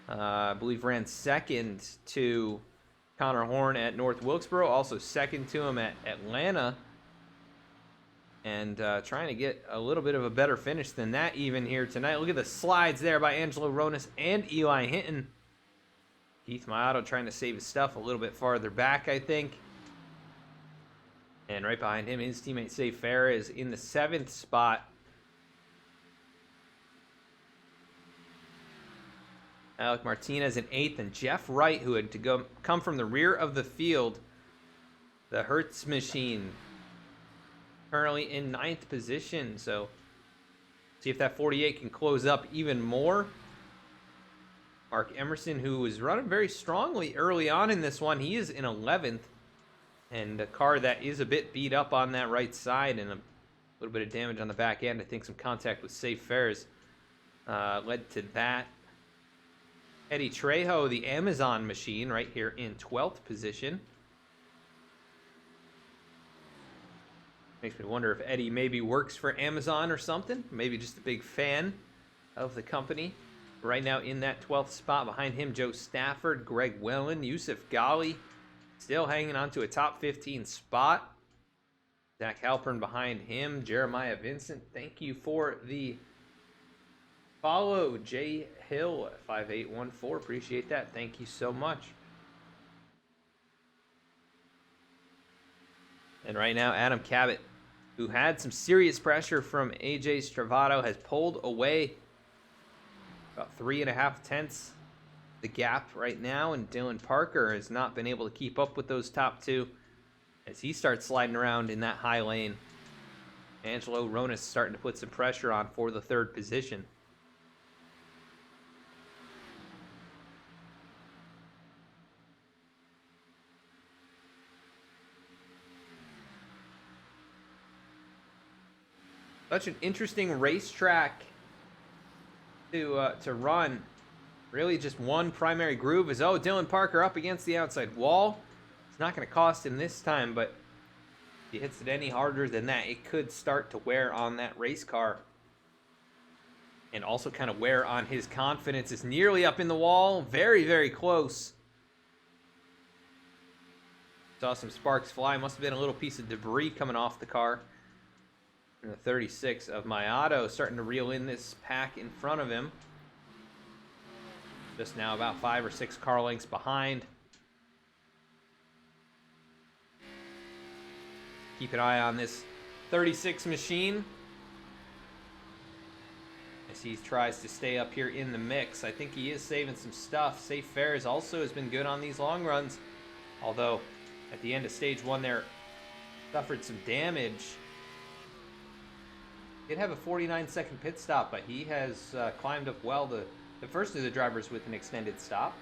I believe ran 2nd to Connor Horn at North Wilkesboro. Also 2nd to him at Atlanta. And trying to get a little bit of a better finish than that even here tonight. Look at the slides there by Angelo Ronas and Eli Hinton. Keith Maotto trying to save his stuff a little bit farther back, I think. And right behind him, his teammate Say Farah is in the 7th spot. Alec Martinez in 8th, and Jeff Wright, who had to come from the rear of the field. The Hertz machine currently in 9th position, so see if that 48 can close up even more. Mark Emerson, who was running very strongly early on in this one, he is in 11th, and a car that is a bit beat up on that right side and a little bit of damage on the back end. I think some contact with Safe Fares led to that. Eddie Trejo, the Amazon machine, right here in 12th position. Makes me wonder if Eddie maybe works for Amazon or something. Maybe just a big fan of the company. Right now in that 12th spot. Behind him, Joe Stafford, Greg Wellen, Yusuf Ghali. Still hanging on to a top 15 spot. Zach Halpern behind him. Jeremiah Vincent, thank you for the follow. Jay Hill, 5814. Appreciate that. Thank you so much. And right now, Adam Cabot, who had some serious pressure from AJ Stravato, has pulled away about 3.5 tenths the gap right now, and Dylan Parker has not been able to keep up with those top two as he starts sliding around in that high lane. Angelo Ronas starting to put some pressure on for the 3rd position. Such an interesting racetrack to run. Really just one primary groove is, Dylan Parker up against the outside wall. It's not going to cost him this time, but if he hits it any harder than that, it could start to wear on that race car. And also kind of wear on his confidence. It's nearly up in the wall. Very, very close. Saw some sparks fly. Must have been a little piece of debris coming off the car. And the 36 of Maotto starting to reel in this pack in front of him. Just now about 5 or 6 car lengths behind. keep an eye on this 36 machine as he tries to stay up here in the mix. I think he is saving some stuff. Safe Fares also has been good on these long runs, although at the end of stage 1 there suffered some damage. Did have a 49-second pit stop, but he has climbed up well. The first of the drivers with an extended stop.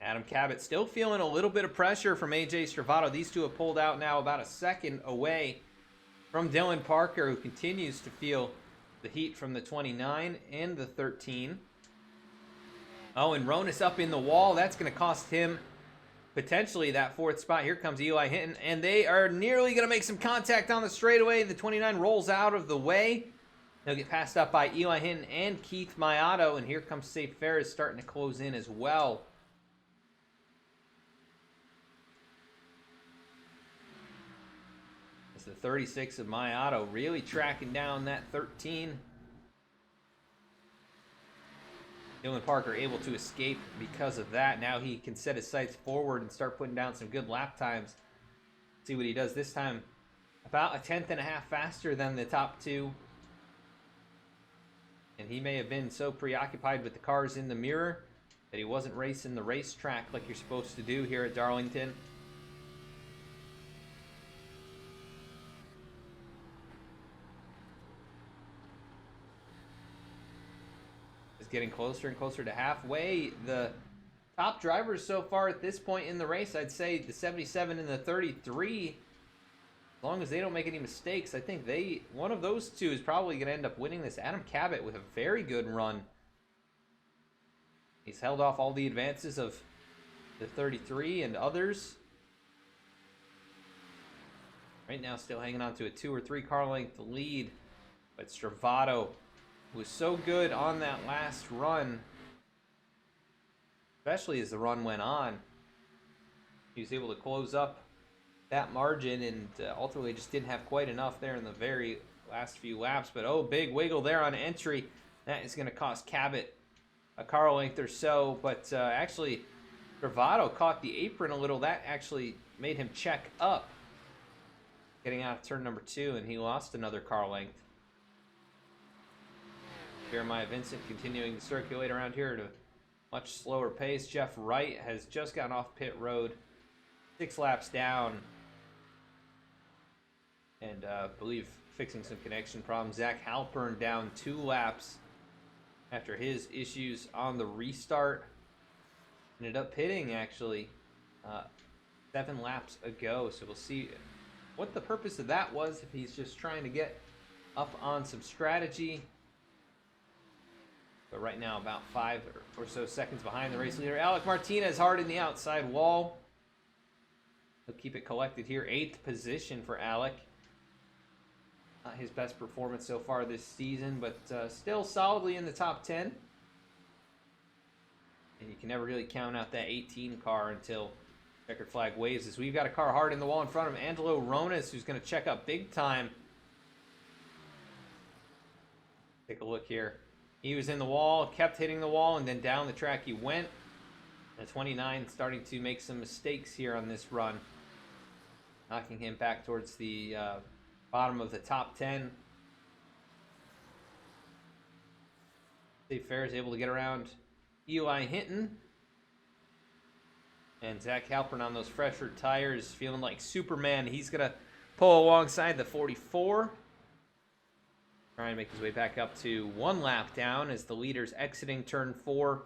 Adam Cabot still feeling a little bit of pressure from AJ Stravato. These two have pulled out now about a second away from Dylan Parker, who continues to feel the heat from the 29 and the 13. Oh, and Ronas up in the wall. That's going to cost him potentially that 4th spot. Here comes Eli Hinton, and they are nearly going to make some contact on the straightaway. The 29 rolls out of the way. They'll get passed up by Eli Hinton and Keith Mayato, and here comes Safe Fares starting to close in as well. The 36 of Mayato really tracking down that 13. Dylan Parker able to escape because of that. Now he can set his sights forward and start putting down some good lap times. See what he does this time. About a 1/10 and a half faster than the top two. And he may have been so preoccupied with the cars in the mirror that he wasn't racing the racetrack like you're supposed to do here at Darlington. Getting closer and closer to halfway. The top drivers so far at this point in the race, I'd say the 77 and the 33, as long as they don't make any mistakes, I think one of those two is probably going to end up winning this. Adam Cabot with a very good run. He's held off all the advances of the 33 and others. Right now still hanging on to a 2 or 3 car length lead, but Stravato was so good on that last run, especially as the run went on. He was able to close up that margin and ultimately just didn't have quite enough there in the very last few laps. But oh, big wiggle there on entry. That is going to cost Cabot a car length or so. But actually, Stravato caught the apron a little. That actually made him check up getting out of turn number 2, and he lost another car length. Jeremiah Vincent continuing to circulate around here at a much slower pace. Jeff Wright has just gotten off pit road, 6 laps down, and I believe fixing some connection problems. Zach Halpern down 2 laps after his issues on the restart. Ended up pitting actually 7 laps ago, so we'll see what the purpose of that was, if he's just trying to get up on some strategy. But right now, about 5 or so seconds behind the race leader. Alec Martinez hard in the outside wall. He'll keep it collected here. 8th position for Alec. Not his best performance so far this season, but still solidly in the top 10. And you can never really count out that 18 car until checkered flag waves. As we've got a car hard in the wall in front of Angelo Ronas, who's going to check up big time. Take a look here. He was in the wall, kept hitting the wall, and then down the track he went. And 29 starting to make some mistakes here on this run, knocking him back towards the bottom of the top 10. Safe Fares able to get around Eli Hinton. And Zach Halpern on those fresher tires, feeling like Superman. He's going to pull alongside the 44. Trying to make his way back up to 1 lap down as the leader's exiting turn 4.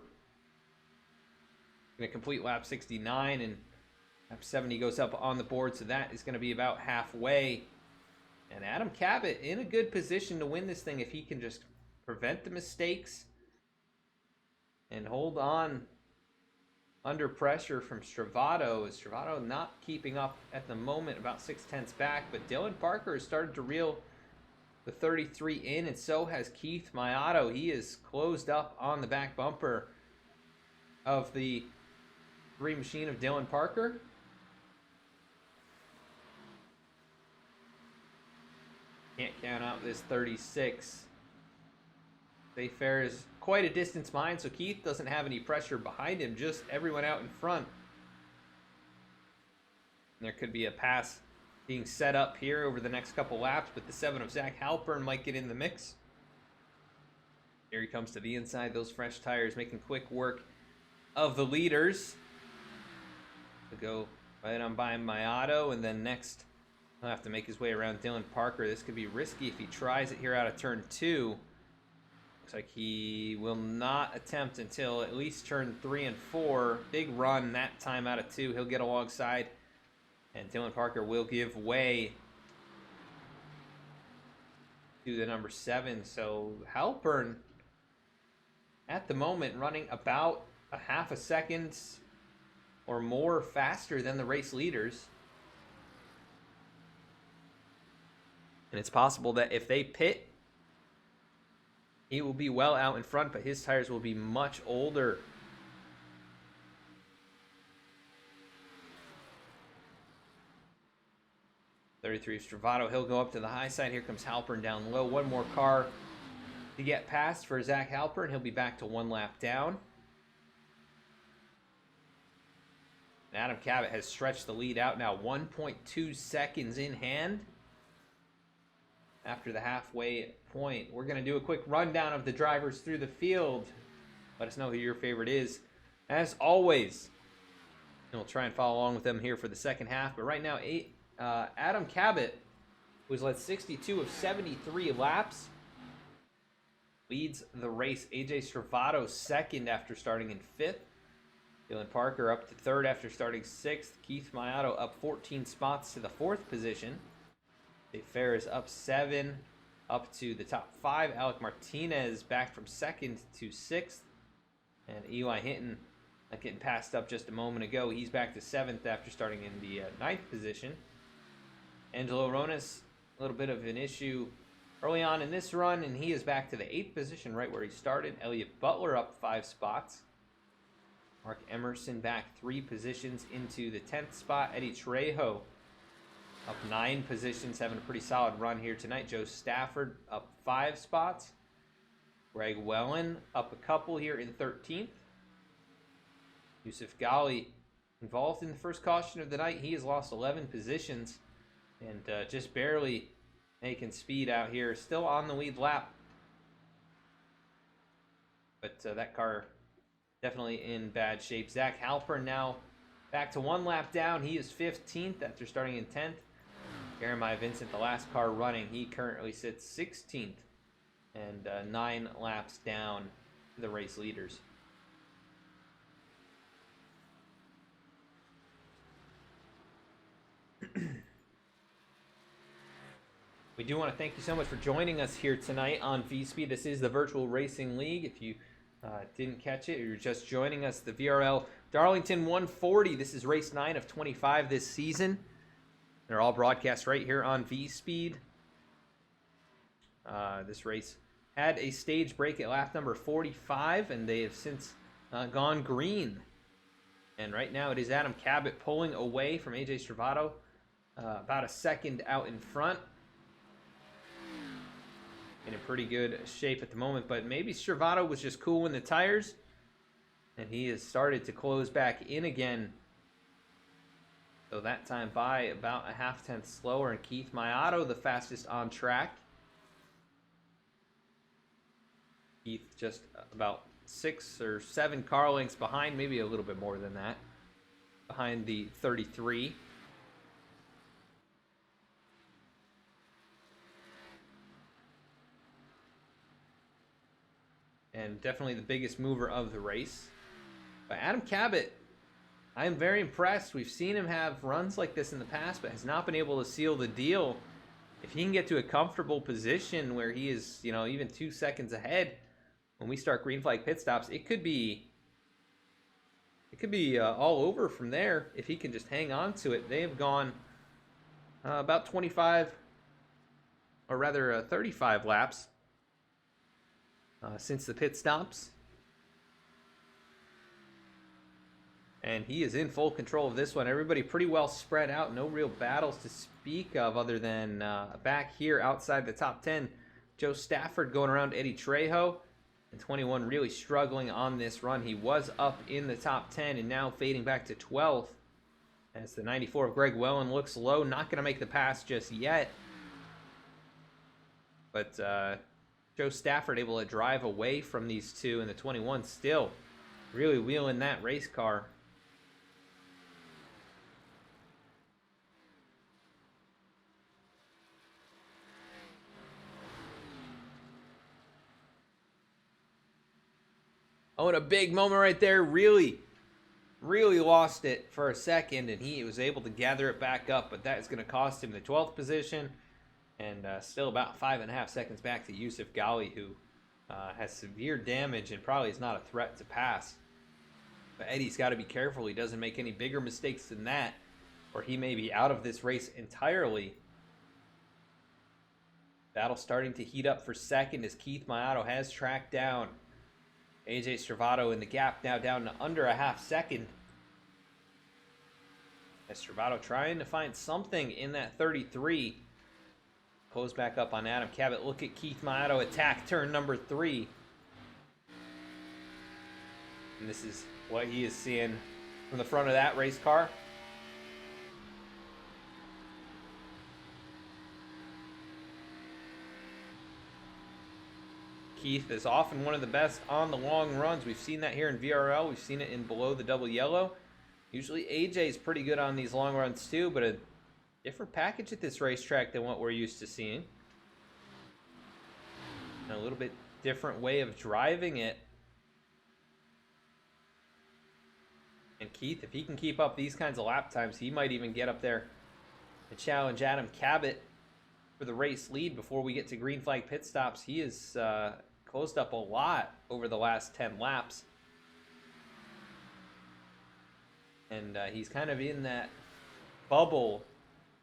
Going to complete lap 69, and lap 70 goes up on the board, so that is going to be about halfway. And Adam Cabot in a good position to win this thing if he can just prevent the mistakes and hold on under pressure from Stravato. Stravato not keeping up at the moment, about 0.6 back, but Dylan Parker has started to reel the 33 in, and so has Keith Mayato. He is closed up on the back bumper of the 3 machine of Dylan Parker. Can't count out this 36. Fair is quite a distance behind, so Keith doesn't have any pressure behind him, just everyone out in front. And there could be a pass being set up here over the next couple laps, but the 7 of Zach Halpern might get in the mix. Here he comes to the inside, those fresh tires making quick work of the leaders. To go right on by Mayato, and then next he'll have to make his way around Dylan Parker. This could be risky if he tries it here out of turn 2. Looks like he will not attempt until at least turn 3 and 4. Big run that time out of 2. He'll get alongside, and Dylan Parker will give way to the number 7. So Halpern at the moment running about a half a second or more faster than the race leaders. And it's possible that if they pit, he will be well out in front, but his tires will be much older. .33 Stravato, he'll go up to the high side. Here comes Halpern down low. One more car to get past for Zach Halpern. He'll be back to 1 lap down. And Adam Cabot has stretched the lead out now, 1.2 seconds in hand. After the halfway point, we're going to do a quick rundown of the drivers through the field. Let us know who your favorite is, as always. And we'll try and follow along with them here for the second half. But right now, Adam Cabot, who's led 62 of 73 laps, leads the race. AJ Stravato second after starting in 5th. Dylan Parker up to 3rd after starting 6th. Keith Mayato up 14 spots to the 4th position. Fair is up 7, up to the top 5. Alec Martinez back from 2nd to 6th. And Eli Hinton getting passed up just a moment ago. He's back to 7th after starting in the 9th position. Angelo Ronas, a little bit of an issue early on in this run, and he is back to the 8th position, right where he started. Elliott Butler up 5 spots. Mark Emerson back 3 positions into the 10th spot. Eddie Trejo up 9 positions, having a pretty solid run here tonight. Joe Stafford up 5 spots. Greg Wellen up a couple here in 13th. Yusuf Ghali involved in the first caution of the night. He has lost 11 positions and just barely making speed out here. Still on the lead lap. But that car definitely in bad shape. Zach Halpern now back to 1 lap down. He is 15th after starting in 10th. Jeremiah Vincent, the last car running, he currently sits 16th and 9 laps down the race leaders. We do want to thank you so much for joining us here tonight on V-Speed. This is the Virtual Racing League. If you didn't catch it, or you're just joining us, the VRL Darlington 140. This is race 9 of 25 this season. They're all broadcast right here on V-Speed. This race had a stage break at lap number 45, and they have since gone green. And right now it is Adam Cabot pulling away from AJ Stravato, about a second out in front. In a pretty good shape at the moment, but maybe Stravato was just cooling the tires, and he has started to close back in again. So that time by about a half-tenth slower, and Keith Mayato the fastest on track. Keith just about 6 or 7 car lengths behind, maybe a little bit more than that, behind the 33. And definitely the biggest mover of the race. But Adam Cabot, I am very impressed. We've seen him have runs like this in the past, but has not been able to seal the deal. If he can get to a comfortable position where he is, even 2 seconds ahead when we start green flag pit stops, it could be all over from there if he can just hang on to it. They have gone about 25, or rather 35 laps since the pit stops. And he is in full control of this one. Everybody pretty well spread out. No real battles to speak of other than back here outside the top 10. Joe Stafford going around Eddie Trejo. And 21 really struggling on this run. He was up in the top 10 and now fading back to 12th. As the 94 of Greg Wellen looks low. Not going to make the pass just yet. But Joe Stafford able to drive away from these two. And the 21 still really wheeling that race car. Oh, and a big moment right there. Really lost it for a second, and he was able to gather it back up, but that is going to cost him the 12th position, and still about 5.5 seconds back to Yusuf Ghali, who has severe damage and probably is not a threat to pass. But Eddie's got to be careful he doesn't make any bigger mistakes than that, or he may be out of this race entirely. Battle starting to heat up for second as Keith Mayato has tracked down AJ Stravato in the gap, now down to under a half second. As Stravato trying to find something in that 33. Close back up on Adam Cabot. Look at Keith Mayato attack turn number 3. And this is what he is seeing from the front of that race car. Keith is often one of the best on the long runs. We've seen that here in VRL. We've seen it in below the double yellow. Usually AJ is pretty good on these long runs too, but a different package at this racetrack than what we're used to seeing. And a little bit different way of driving it. And Keith, if he can keep up these kinds of lap times, he might even get up there and challenge Adam Cabot for the race lead before we get to green flag pit stops. He is closed up a lot over the last 10 laps. And he's kind of in that bubble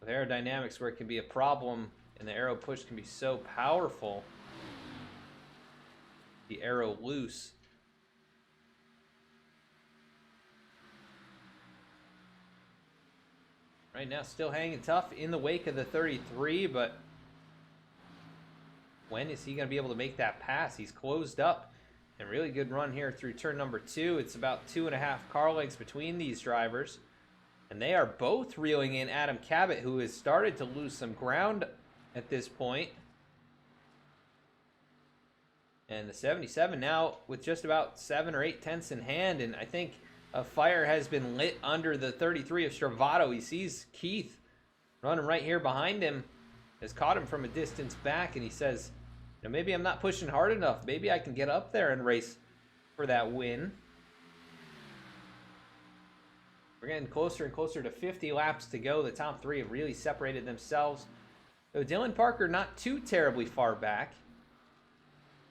of aerodynamics where it can be a problem and the aero push can be so powerful. The aero loose. Right now still hanging tough in the wake of the 33, but when is he going to be able to make that pass? He's closed up. And really good run here through turn number 2. It's about 2.5 car lengths between these drivers. And they are both reeling in Adam Cabot, who has started to lose some ground at this point. And the 77 now with just about 7 or 8 tenths in hand. And I think a fire has been lit under the 33 of Stravato. He sees Keith running right here behind him. Has caught him from a distance back, and he says, you know, maybe I'm not pushing hard enough. Maybe I can get up there and race for that win. We're getting closer and closer to 50 laps to go. The top 3 have really separated themselves. So Dylan Parker not too terribly far back.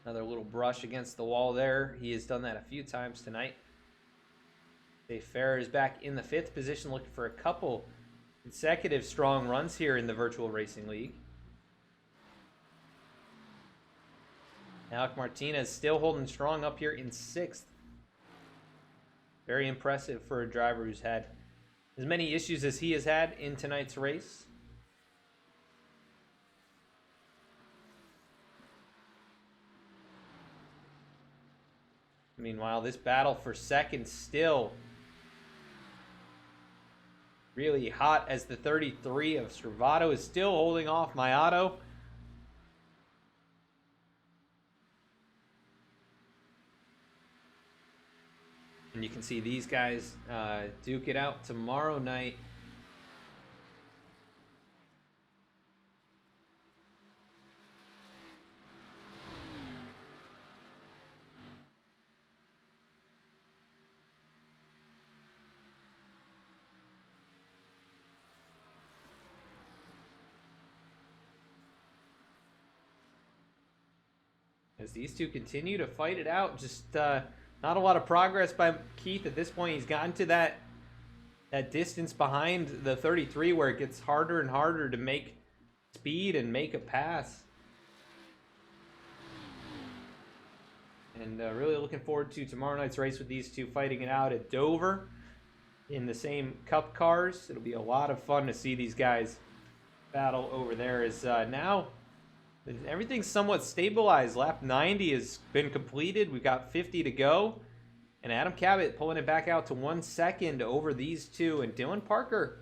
Another little brush against the wall there. He has done that a few times tonight. Dave Farrer is back in the 5th position, looking for a couple consecutive strong runs here in the Virtual Racing League. Alec Martinez still holding strong up here in 6th. Very impressive for a driver who's had as many issues as he has had in tonight's race. Meanwhile, this battle for second still really hot as the 33 of Stravato is still holding off Mayato. And you can see these guys duke it out tomorrow night. As these two continue to fight it out, just not a lot of progress by Keith at this point. He's gotten to that distance behind the 33 where it gets harder and harder to make speed and make a pass. And really looking forward to tomorrow night's race with these two fighting it out at Dover. in the same cup cars. It'll be a lot of fun to see these guys battle over there. As now everything's somewhat stabilized. Lap 90 has been completed. We've got 50 to go. And Adam Cabot pulling it back out to 1 second over these two. And Dylan Parker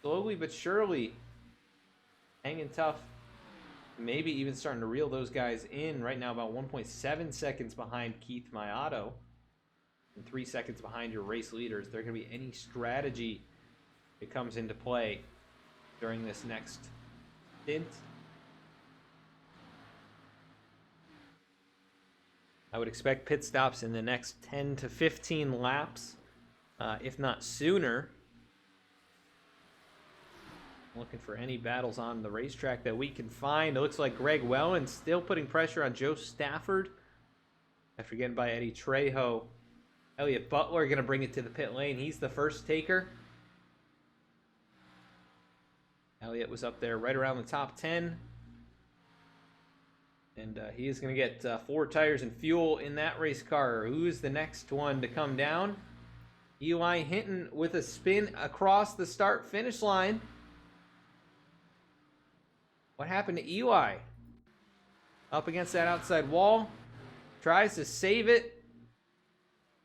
slowly but surely hanging tough. Maybe even starting to reel those guys in right now, about 1.7 seconds behind Keith Mayato. And 3 seconds behind your race leaders. There going to be any strategy that comes into play during this next stint? I would expect pit stops in the next 10 to 15 laps, if not sooner. Looking for any battles on the racetrack that we can find. It looks like Greg Wellen still putting pressure on Joe Stafford after getting by Eddie Trejo. Elliott Butler going to bring it to the pit lane. He's the first taker. Elliott was up there right around the top 10. And he is going to get 4 tires and fuel in that race car. Who's the next one to come down? Eli Hinton with a spin across the start-finish line. What happened to Eli? Up against that outside wall. Tries to save it.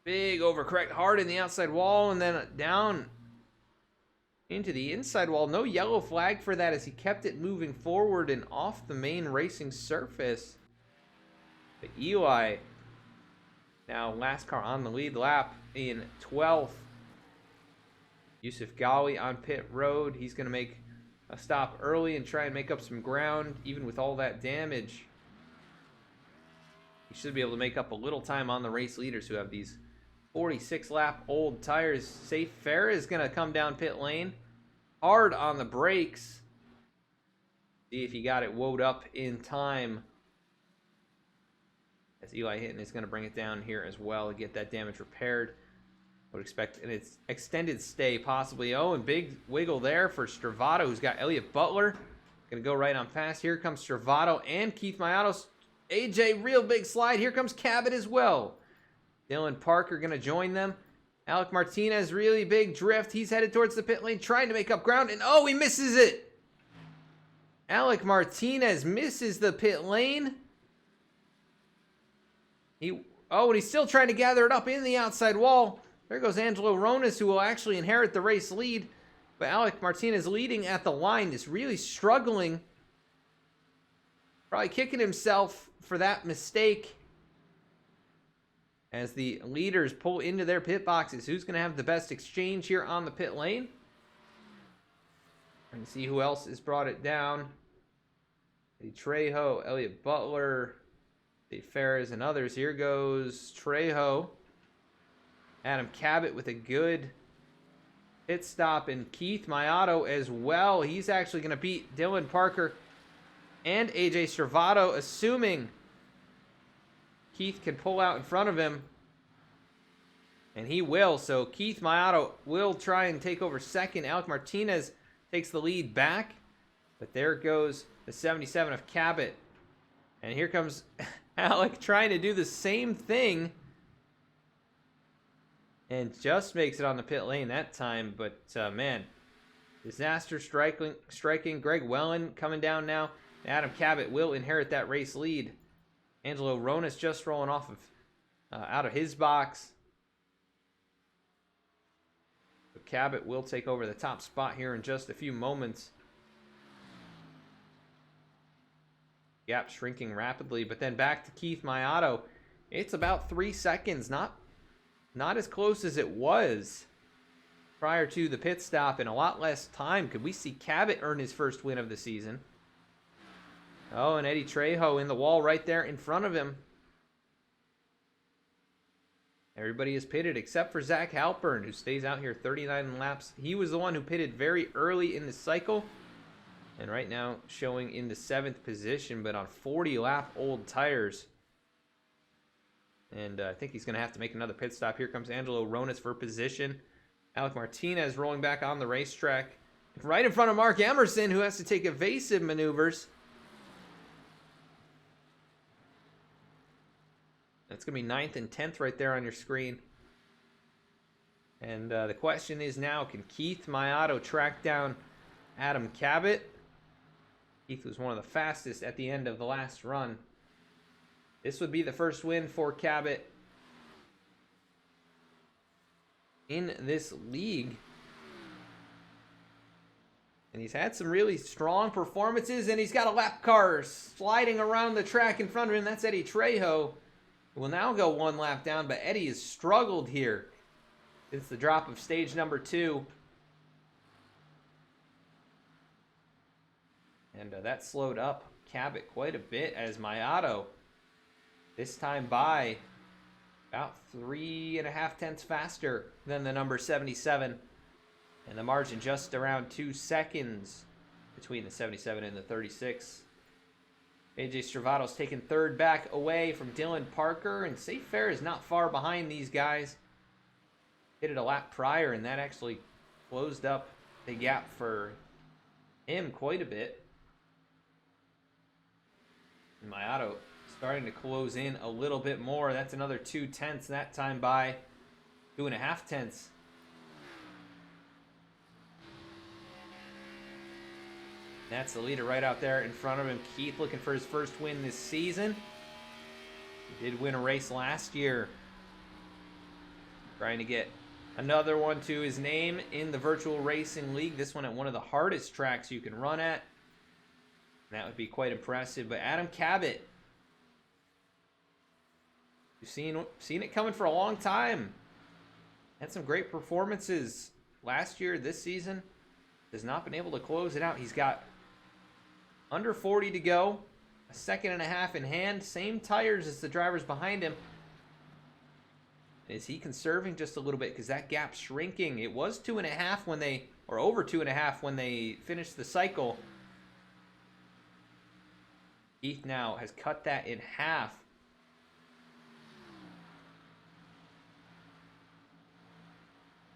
Big overcorrect hard in the outside wall and then down into the inside wall. No yellow flag for that as he kept it moving forward and off the main racing surface. But Eli, now last car on the lead lap in 12th. Yusuf Ghali on pit road. He's going to make a stop early and try and make up some ground, even with all that damage. He should be able to make up a little time on the race leaders who have these 46 lap old tires. Safe Fair is going to come down pit lane. Hard on the brakes. See if he got it woed up in time. As Eli Hinton is going to bring it down here as well to get that damage repaired. Would expect an extended stay possibly. Oh, and big wiggle there for Stravato, who's got Elliott Butler. Going to go right on past. Here comes Stravato and Keith Mayato. AJ, real big slide. Here comes Cabot as well. Dylan Parker going to join them. Alec Martinez, really big drift. He's headed towards the pit lane, trying to make up ground. And oh, he misses it. Alec Martinez misses the pit lane. And he's still trying to gather it up in the outside wall. There goes Angelo Ronas, who will actually inherit the race lead. But Alec Martinez leading at the line is really struggling. Probably kicking himself for that mistake. As the leaders pull into their pit boxes. Who's going to have the best exchange here on the pit lane? Trying to see who else has brought it down. Eddie Trejo, Elliott Butler, Dave Ferris, and others. Here goes Trejo. Adam Cabot with a good pit stop. And Keith Mayato as well. He's actually going to beat Dylan Parker and AJ Stravato, assuming Keith can pull out in front of him. And he will. So Keith Mayato will try and take over second. Alec Martinez takes the lead back. But there goes the 77 of Cabot. And here comes Alec trying to do the same thing. And just makes it on the pit lane that time. But, man, disaster striking. Greg Wellen coming down now. Adam Cabot will inherit that race lead. Angelo Ronas just rolling off of out of his box. But Cabot will take over the top spot here in just a few moments. Gap shrinking rapidly, but then back to Keith Mayato. It's about 3 seconds, not as close as it was prior to the pit stop, and a lot less time. Could we see Cabot earn his first win of the season? Oh, and Eddie Trejo in the wall right there in front of him. Everybody is pitted except for Zach Halpern, who stays out here 39 laps. He was the one who pitted very early in the cycle. And right now showing in the 7th position, but on 40-lap old tires. And I think he's going to have to make another pit stop. Here comes Angelo Ronas for position. Alec Martinez rolling back on the racetrack. Right in front of Mark Emerson, who has to take evasive maneuvers. That's going to be 9th and 10th right there on your screen. And the question is now, can Keith Mayato track down Adam Cabot? Keith was one of the fastest at the end of the last run. This would be the first win for Cabot in this league. And he's had some really strong performances, and he's got a lap car sliding around the track in front of him. That's Eddie Trejo, who will now go one lap down, but Eddie has struggled here. It's the drop of stage number 2. And that slowed up Cabot quite a bit as Mayato, this time by about 3.5 tenths faster than the number 77. And the margin just around 2 seconds between the 77 and the 36. AJ Stravato's taken third back away from Dylan Parker, and Safe Fair is not far behind these guys. Hit it a lap prior, and that actually closed up the gap for him quite a bit. And Mayato starting to close in a little bit more. That's another 2 tenths, that time by 2.5 tenths. That's the leader right out there in front of him. Keith looking for his first win this season. He did win a race last year. Trying to get another one to his name in the Virtual Racing League. This one at one of the hardest tracks you can run at. That would be quite impressive. But Adam Cabot, you've seen it coming for a long time. Had some great performances last year, this season. Has not been able to close it out. He's got under 40 to go. A 1.5 seconds in hand. Same tires as the drivers behind him. Is he conserving just a little bit? Because that gap's shrinking. It was 2.5 when they, or over 2.5 when they finished the cycle. Keith now has cut that in half.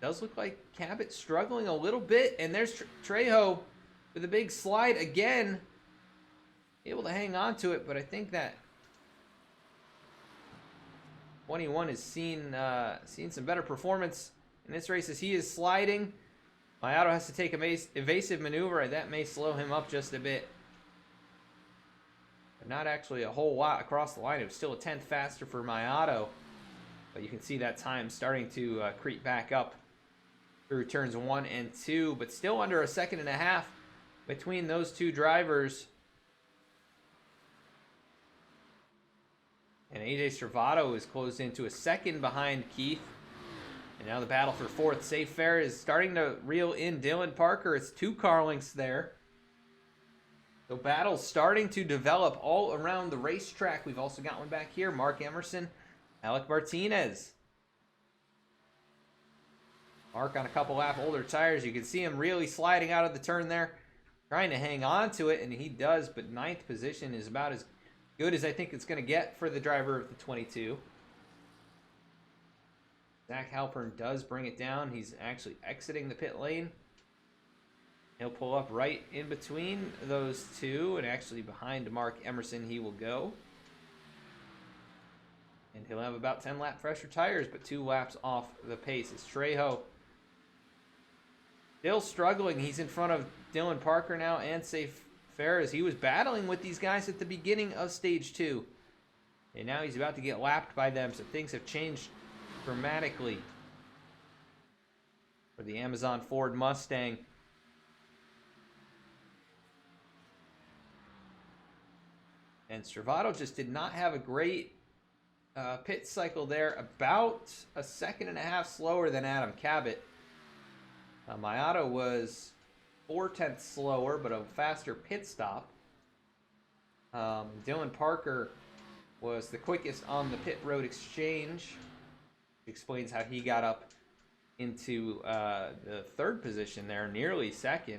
Does look like Cabot struggling a little bit. And there's Trejo with a big slide again. Able to hang on to it, but I think that 21 has seen some better performance in this race as he is sliding. Mayato has to take an evasive maneuver. That may slow him up just a bit. But not actually a whole lot across the line. It was still a tenth faster for Mayato. But you can see that time starting to creep back up through turns 1 and 2. But still under a 1.5 seconds between those two drivers. And AJ Stravato is closed into a second behind Keith. And now the battle for fourth. Safe Fair is starting to reel in Dylan Parker. It's 2 car lengths there. So battles starting to develop all around the racetrack. We've also got one back here. Mark Emerson, Alec Martinez. Mark on a couple lap older tires. You can see him really sliding out of the turn there. Trying to hang on to it, and he does. But 9th position is about as good as I think it's going to get for the driver of the 22. Zach Halpern does bring it down. He's actually exiting the pit lane. He'll pull up right in between those two, and actually behind Mark Emerson he will go. And he'll have about 10 lap fresher tires, but 2 laps off the pace. It's Trejo still struggling. He's in front of Dylan Parker now and Safe Fair as he was battling with these guys at the beginning of stage 2. And now he's about to get lapped by them, so things have changed dramatically for the Amazon Ford Mustang. And Stravato just did not have a great pit cycle there. About a 1.5 seconds slower than Adam Cabot. Mayato was 4 tenths slower, but a faster pit stop. Dylan Parker was the quickest on the pit road exchange. Explains how he got up into the 3rd position there, nearly 2nd.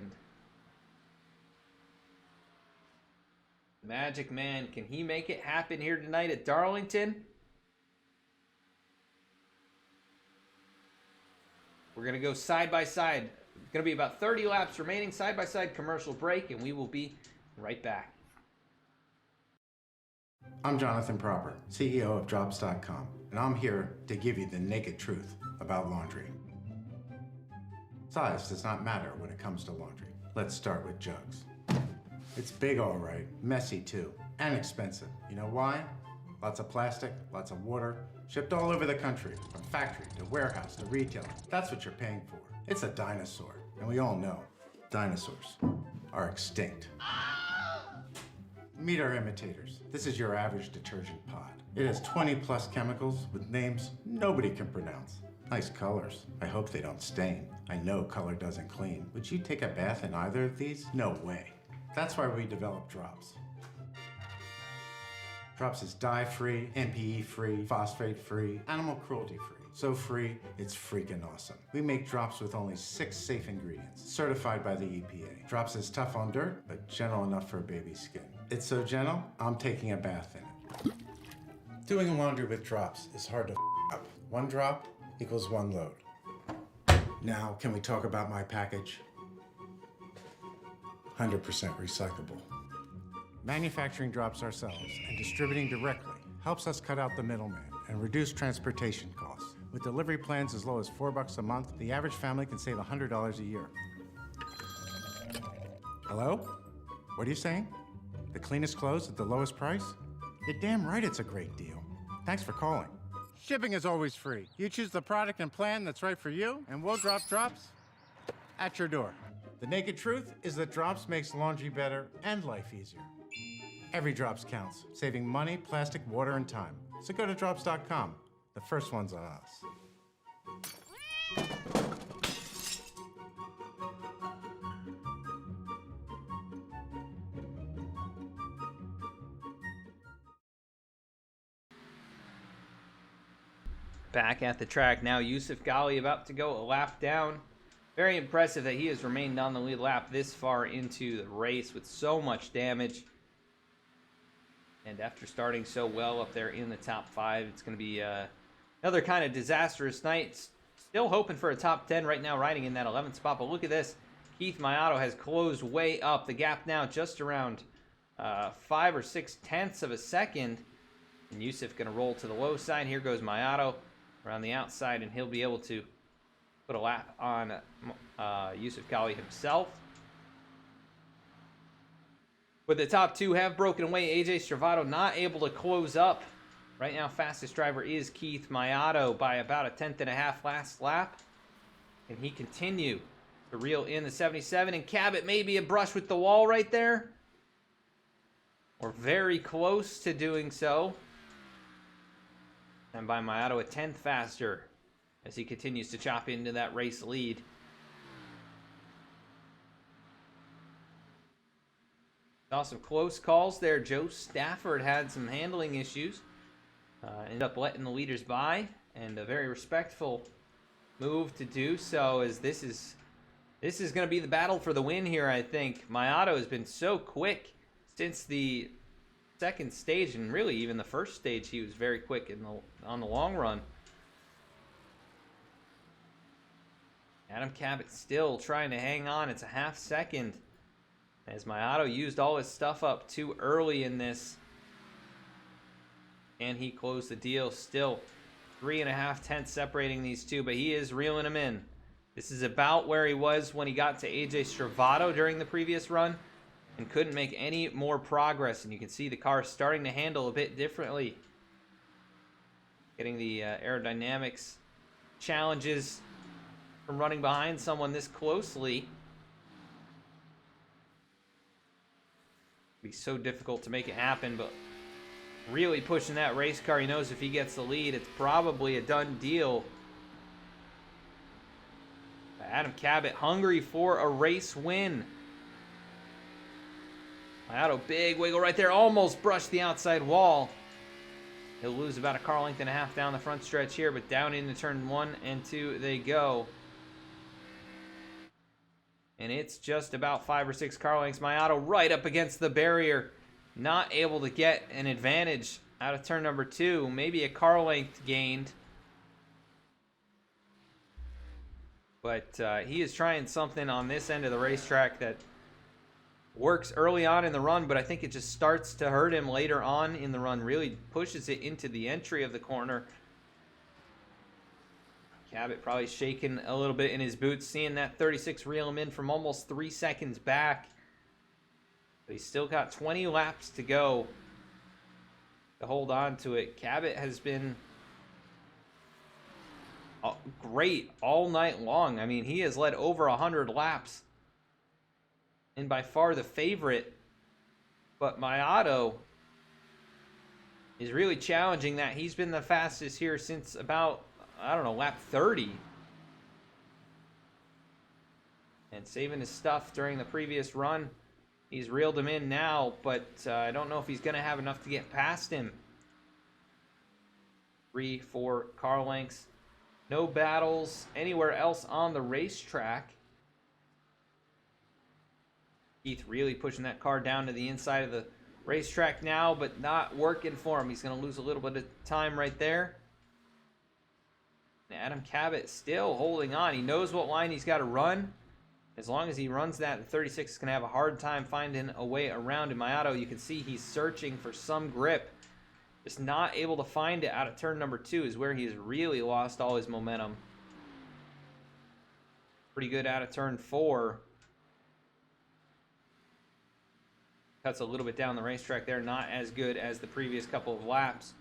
Magic Man, can he make it happen here tonight at Darlington? We're going to go side by side. It's going to be about 30 laps remaining, side by side commercial break, and we will be right back.
I'm Jonathan Proper, CEO of Drops.com, and I'm here to give you the naked truth about laundry. Size does not matter when it comes to laundry. Let's start with jugs. It's big all right, messy too, and expensive. You know why? Lots of plastic, lots of water, shipped all over the country, from factory to warehouse to retailer. That's what you're paying for. It's a dinosaur, and we all know dinosaurs are extinct. Meet our imitators. This is your average detergent pod. It has 20 plus chemicals with names nobody can pronounce. Nice colors. I hope they don't stain. I know color doesn't clean. Would you take a bath in either of these? No way. That's why we developed Drops. Drops is dye-free, MPE-free, phosphate-free, animal cruelty-free. So free, it's freaking awesome. We make Drops with only 6 safe ingredients, certified by the EPA. Drops is tough on dirt, but gentle enough for a baby's skin. It's so gentle, I'm taking a bath in it. Doing laundry with Drops is hard to up. 1 drop equals 1 load. Now, can we talk about my package? 100% recyclable. Manufacturing Drops ourselves and distributing directly helps us cut out the middleman and reduce transportation costs. With delivery plans as low as $4 a month, the average family can save $100 a year. Hello? What are you saying? The cleanest clothes at the lowest price? You're damn right it's a great deal. Thanks for calling. Shipping is always free. You choose the product and plan that's right for you, and we'll drop Drops at your door. The naked truth is that Drops makes laundry better and life easier. Every Drops counts, saving money, plastic, water, and time. So go to drops.com. The first one's on us.
Back at the track now, Yusuf Ghali about to go a lap down. Very impressive that he has remained on the lead lap this far into the race with so much damage. And after starting so well up there in the top 5, it's going to be another kind of disastrous night. Still hoping for a top 10 right now, riding in that 11th spot. But look at this. Keith Mayato has closed way up. The gap now just around 5 or 6 tenths of a second. And Yusuf going to roll to the low side. Here goes Mayato around the outside, and he'll be able to put a lap on Yusuf Ghali himself. But the top 2 have broken away. AJ Stravato not able to close up. Right now, fastest driver is Keith Mayato by about a 10.5 last lap. Can he continue to reel in the 77? And Cabot maybe a brush with the wall right there. Or very close to doing so. And by Mayato a 10th faster as he continues to chop into that race lead. Saw some close calls there. Joe Stafford had some handling issues. Ended up letting the leaders by, and a very respectful move to do so, as this is going to be the battle for the win here, I think. Mayato has been so quick since the second stage, and really even the first stage he was very quick on the long run. Adam Cabot still trying to hang on. It's a half second as Mayato used all his stuff up too early in this. And he closed the deal. Still 3.5 tenths separating these two, but he is reeling them in. This is about where he was when he got to AJ Stravato during the previous run and couldn't make any more progress. And you can see the car starting to handle a bit differently. Getting the aerodynamics challenges from running behind someone this closely. It'd be so difficult to make it happen, but really pushing that race car. He knows if he gets the lead, it's probably a done deal. Adam Cabot hungry for a race win. Mayato, big wiggle right there. Almost brushed the outside wall. He'll lose about a car length and a half down the front stretch here, but down into turn 1 and 2 they go. And it's just about 5 or 6 car lengths. Mayato right up against the barrier. Not able to get an advantage out of turn number 2. Maybe a car length gained. But he is trying something on this end of the racetrack that works early on in the run, but I think it just starts to hurt him later on in the run. Really pushes it into the entry of the corner. Cabot probably shaking a little bit in his boots, seeing that 36 reel him in from almost 3 seconds back. But he's still got 20 laps to go to hold on to it. Cabot has been great all night long. I mean, he has led over 100 laps and by far the favorite. But Mayato is really challenging that. He's been the fastest here since about, I don't know, lap 30. And saving his stuff during the previous run. He's reeled him in now, but I don't know if he's going to have enough to get past him. 3, 4 car lengths. No battles anywhere else on the racetrack. Keith really pushing that car down to the inside of the racetrack now, but not working for him. He's going to lose a little bit of time right there. And Adam Cabot still holding on. He knows what line he's got to run. As long as he runs that, the 36 is going to have a hard time finding a way around him. Mayato, you can see he's searching for some grip. Just not able to find it out of turn number 2 is where he's really lost all his momentum. Pretty good out of turn 4. Cuts a little bit down the racetrack there. Not as good as the previous couple of laps.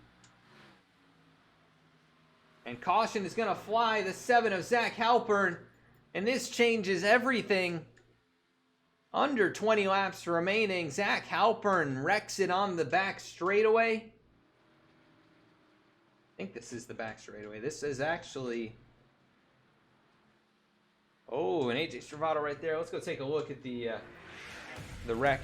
And caution is going to fly. The 7 of Zach Halpern. And this changes everything. Under 20 laps remaining. Zach Halpern wrecks it on the back straightaway. I think this is the back straightaway. This is actually... Oh, an AJ Stravato right there. Let's go take a look at the wreck.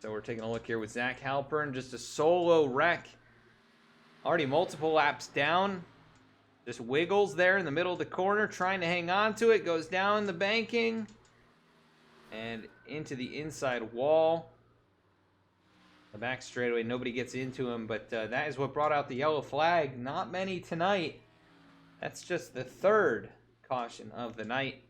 So we're taking a look here with Zach Halpern. Just a solo wreck. Already multiple laps down. Just wiggles there in the middle of the corner. Trying to hang on to it. Goes down the banking. And into the inside wall. The back straightaway. Nobody gets into him. But that is what brought out the yellow flag. Not many tonight. That's just the 3rd caution of the night.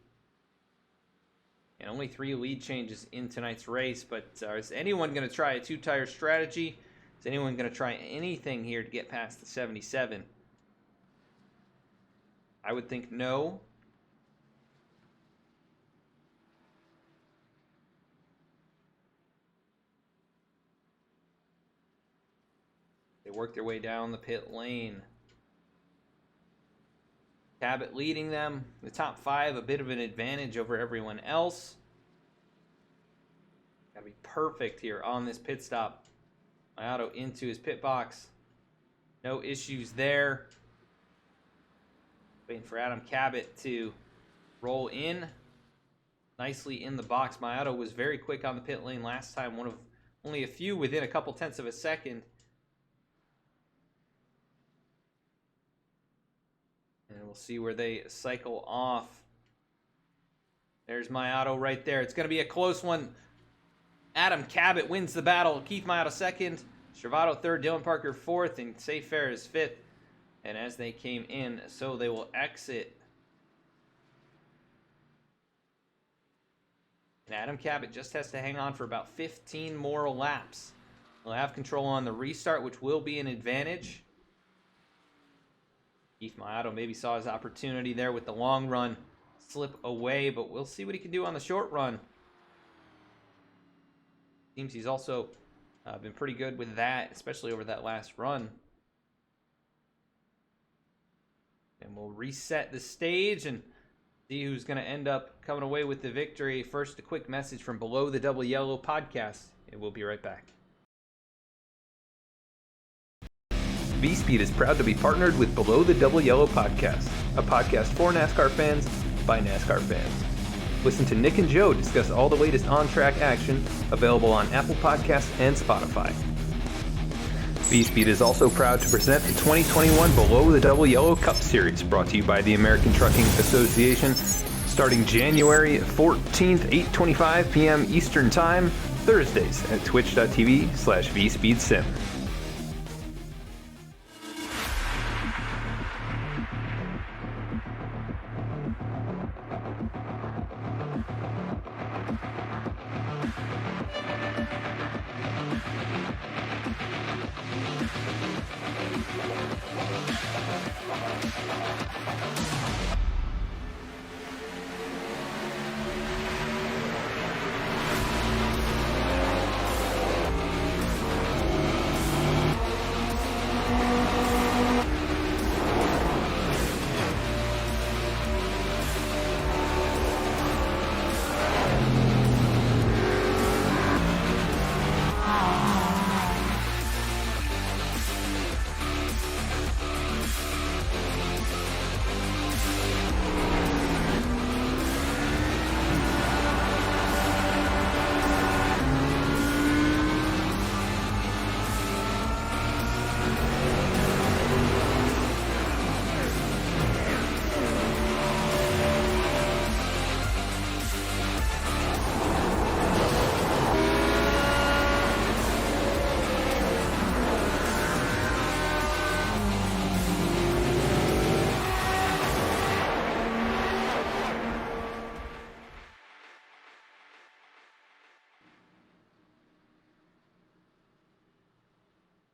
And only 3 lead changes in tonight's race. But is anyone going to try a 2-tire strategy? Is anyone going to try anything here to get past the 77? I would think no. They work their way down the pit lane. Cabot leading them. The top 5, a bit of an advantage over everyone else. Got to be perfect here on this pit stop. Mayato into his pit box. No issues there. Waiting for Adam Cabot to roll in. Nicely in the box. Mayato was very quick on the pit lane last time. One of only a few within a couple tenths of a second. And we'll see where they cycle off. There's Mayato right there. It's going to be a close one. Adam Cabot wins the battle. Keith Mayato 2nd. Stravato 3rd. Dylan Parker 4th. And Safe Fair is 5th. And as they came in, so they will exit. And Adam Cabot just has to hang on for about 15 more laps. He'll have control on the restart, which will be an advantage. Keith Mayato maybe saw his opportunity there with the long run slip away, but we'll see what he can do on the short run. Seems he's also been pretty good with that, especially over that last run. And we'll reset the stage and see who's going to end up coming away with the victory. First, a quick message from Below the Double Yellow podcast, and we'll be right back.
V-Speed is proud to be partnered with Below the Double Yellow podcast, a podcast for NASCAR fans by NASCAR fans. Listen to Nick and Joe discuss all the latest on-track action, available on Apple Podcasts and Spotify. V-Speed is also proud to present the 2021 Below the Double Yellow Cup Series, brought to you by the American Trucking Association, starting January 14th, 8:25 p.m. Eastern Time, Thursdays at twitch.tv/VSpeedSim.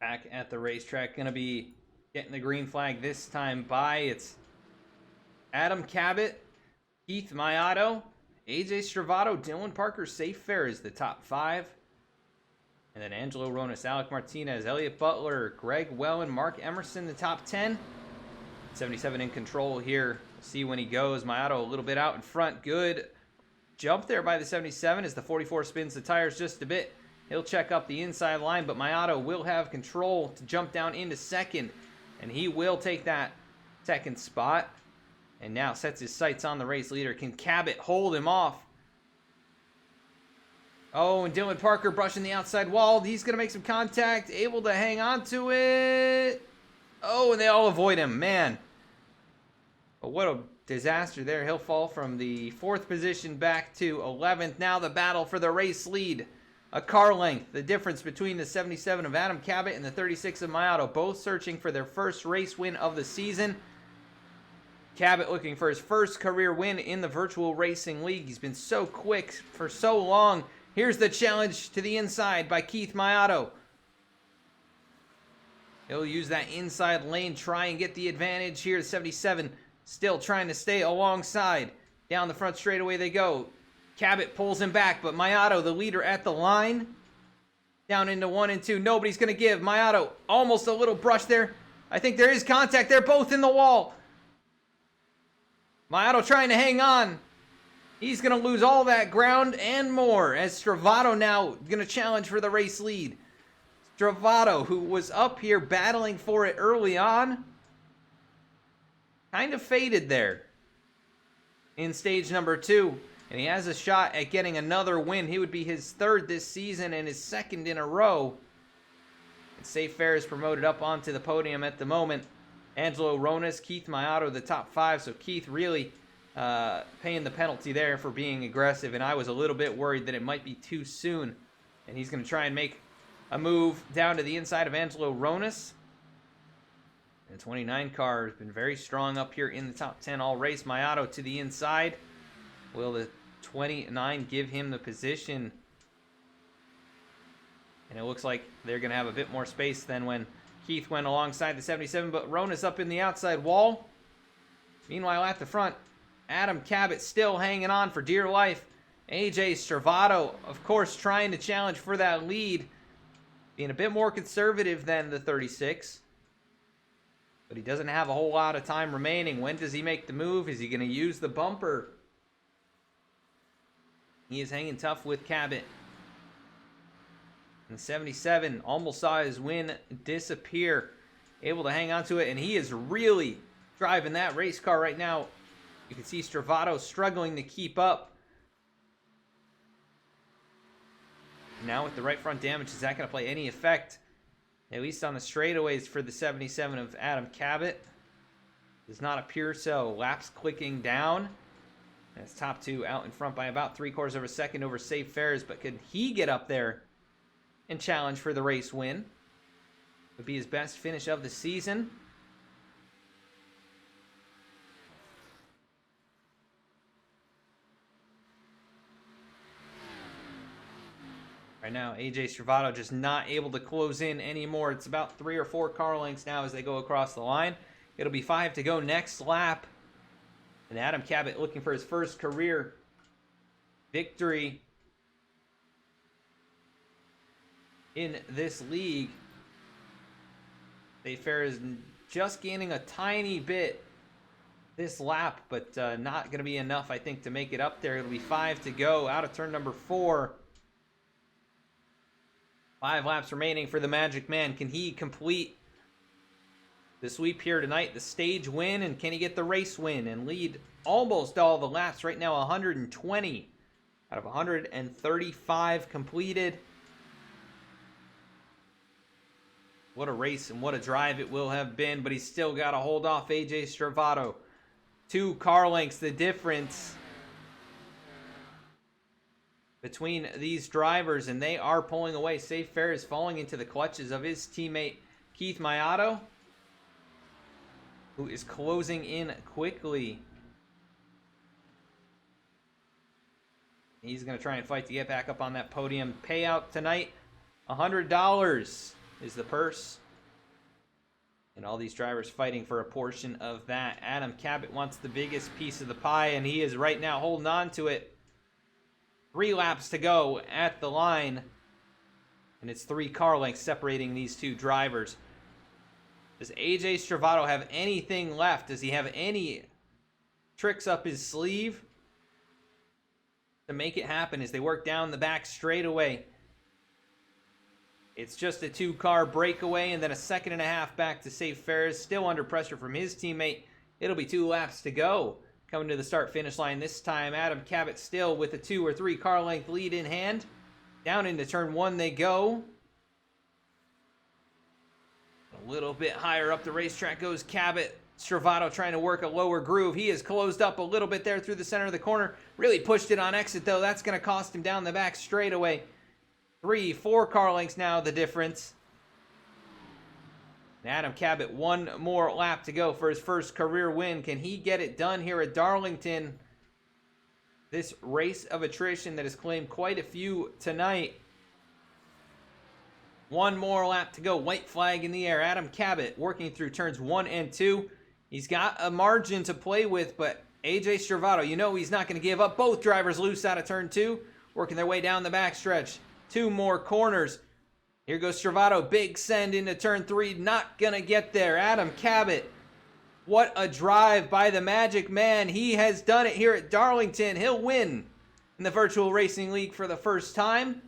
Back at the racetrack, going to be getting the green flag this time by. It's Adam Cabot, Keith Mayato, AJ Stravato, Dylan Parker, Safe Fair is the top 5. And then Angelo Ronas, Alec Martinez, Elliott Butler, Greg Wellen, Mark Emerson, the top 10. 77 in control here. We'll see when he goes. Mayato a little bit out in front. Good jump there by the 77 as the 44 spins the tires just a bit. He'll check up the inside line, but Mayato will have control to jump down into second. And he will take that second spot. And now sets his sights on the race leader. Can Cabot hold him off? Oh, and Dylan Parker brushing the outside wall. He's going to make some contact. Able to hang on to it. Oh, and they all avoid him. Man. But what a disaster there. He'll fall from the 4th position back to 11th. Now the battle for the race lead. A car length. The difference between the 77 of Adam Cabot and the 36 of Mayato. Both searching for their first race win of the season. Cabot looking for his first career win in the Virtual Racing League. He's been so quick for so long. Here's the challenge to the inside by Keith Mayato. He'll use that inside lane, try and get the advantage here. 77 still trying to stay alongside. Down the front straightaway they go. Cabot pulls him back, but Mayato, the leader at the line. Down into 1 and 2. Nobody's going to give. Mayato almost a little brush there. I think there is contact. They're both in the wall. Mayato trying to hang on. He's going to lose all that ground and more as Stravato now going to challenge for the race lead. Stravato, who was up here battling for it early on, kind of faded there in stage number 2. And he has a shot at getting another win. He would be his 3rd this season and his 2nd in a row. And Safe Fair is promoted up onto the podium at the moment. Angelo Ronas, Keith Mayato, the top 5. So Keith really paying the penalty there for being aggressive. And I was a little bit worried that it might be too soon. And he's going to try and make a move down to the inside of Angelo Ronas. And the 29 car has been very strong up here in the top 10 all race. Mayato to the inside. Will the 29 give him the position? And it looks like they're going to have a bit more space than when Keith went alongside the 77. But Ronas up in the outside wall. Meanwhile, at the front, Adam Cabot still hanging on for dear life. AJ Stravato, of course, trying to challenge for that lead. Being a bit more conservative than the 36. But he doesn't have a whole lot of time remaining. When does he make the move? Is he going to use the bumper? He is hanging tough with Cabot. And the 77 almost saw his win disappear. Able to hang on to it. And he is really driving that race car right now. You can see Stravato struggling to keep up. Now with the right front damage, is that going to play any effect? At least on the straightaways for the 77 of Adam Cabot. Does not appear so. Laps clicking down. That's top 2 out in front by about 3/4 of a second over Safe Fares. But could he get up there and challenge for the race win? Would be his best finish of the season. Right now, AJ Stravato just not able to close in anymore. It's about 3 or 4 car lengths now as they go across the line. It'll be 5 to go next lap. And Adam Cabot looking for his first career victory in this league. Safe Fair is just gaining a tiny bit this lap, but not going to be enough, I think, to make it up there. It'll be 5 to go out of turn number 4. 5 laps remaining for the Magic Man. Can he complete the sweep here tonight, the stage win, and can he get the race win and lead almost all the laps? Right now, 120 out of 135 completed. What a race and what a drive it will have been, but he's still got to hold off AJ Stravato. 2 car lengths, the difference between these drivers, and they are pulling away. Safe Fair is falling into the clutches of his teammate Keith Mayato, who is closing in quickly. He's going to try and fight to get back up on that podium. Payout tonight, $100. is the purse. And all these drivers fighting for a portion of that. Adam Cabot wants the biggest piece of the pie, and he is right now holding on to it. 3 laps to go at the line. And it's 3 car lengths separating these two drivers. Does AJ Stravato have anything left? Does he have any tricks up his sleeve to make it happen as they work down the back straightaway? It's just a 2-car breakaway and then a 2.5 seconds back to save Ferris. Still under pressure from his teammate. It'll be 2 laps to go. Coming to the start-finish line this time, Adam Cabot still with a 2 or 3 car length lead in hand. Down into turn 1 they go. A little bit higher up the racetrack goes Cabot. Stravato trying to work a lower groove. He has closed up a little bit there through the center of the corner. Really pushed it on exit, though. That's going to cost him down the back straightaway. 3, 4 car lengths now the difference. And Adam Cabot, 1 more lap to go for his first career win. Can he get it done here at Darlington? This race of attrition that has claimed quite a few tonight. 1 more lap to go. White flag in the air. Adam Cabot working through turns 1 and 2. He's got a margin to play with, but AJ Stravato, you know he's not going to give up. Both drivers loose out of turn 2, working their way down the backstretch. 2 more corners. Here goes Stravato. Big send into turn 3. Not going to get there. Adam Cabot. What a drive by the Magic Man. He has done it here at Darlington. He'll win in the Virtual Racing League for the first time.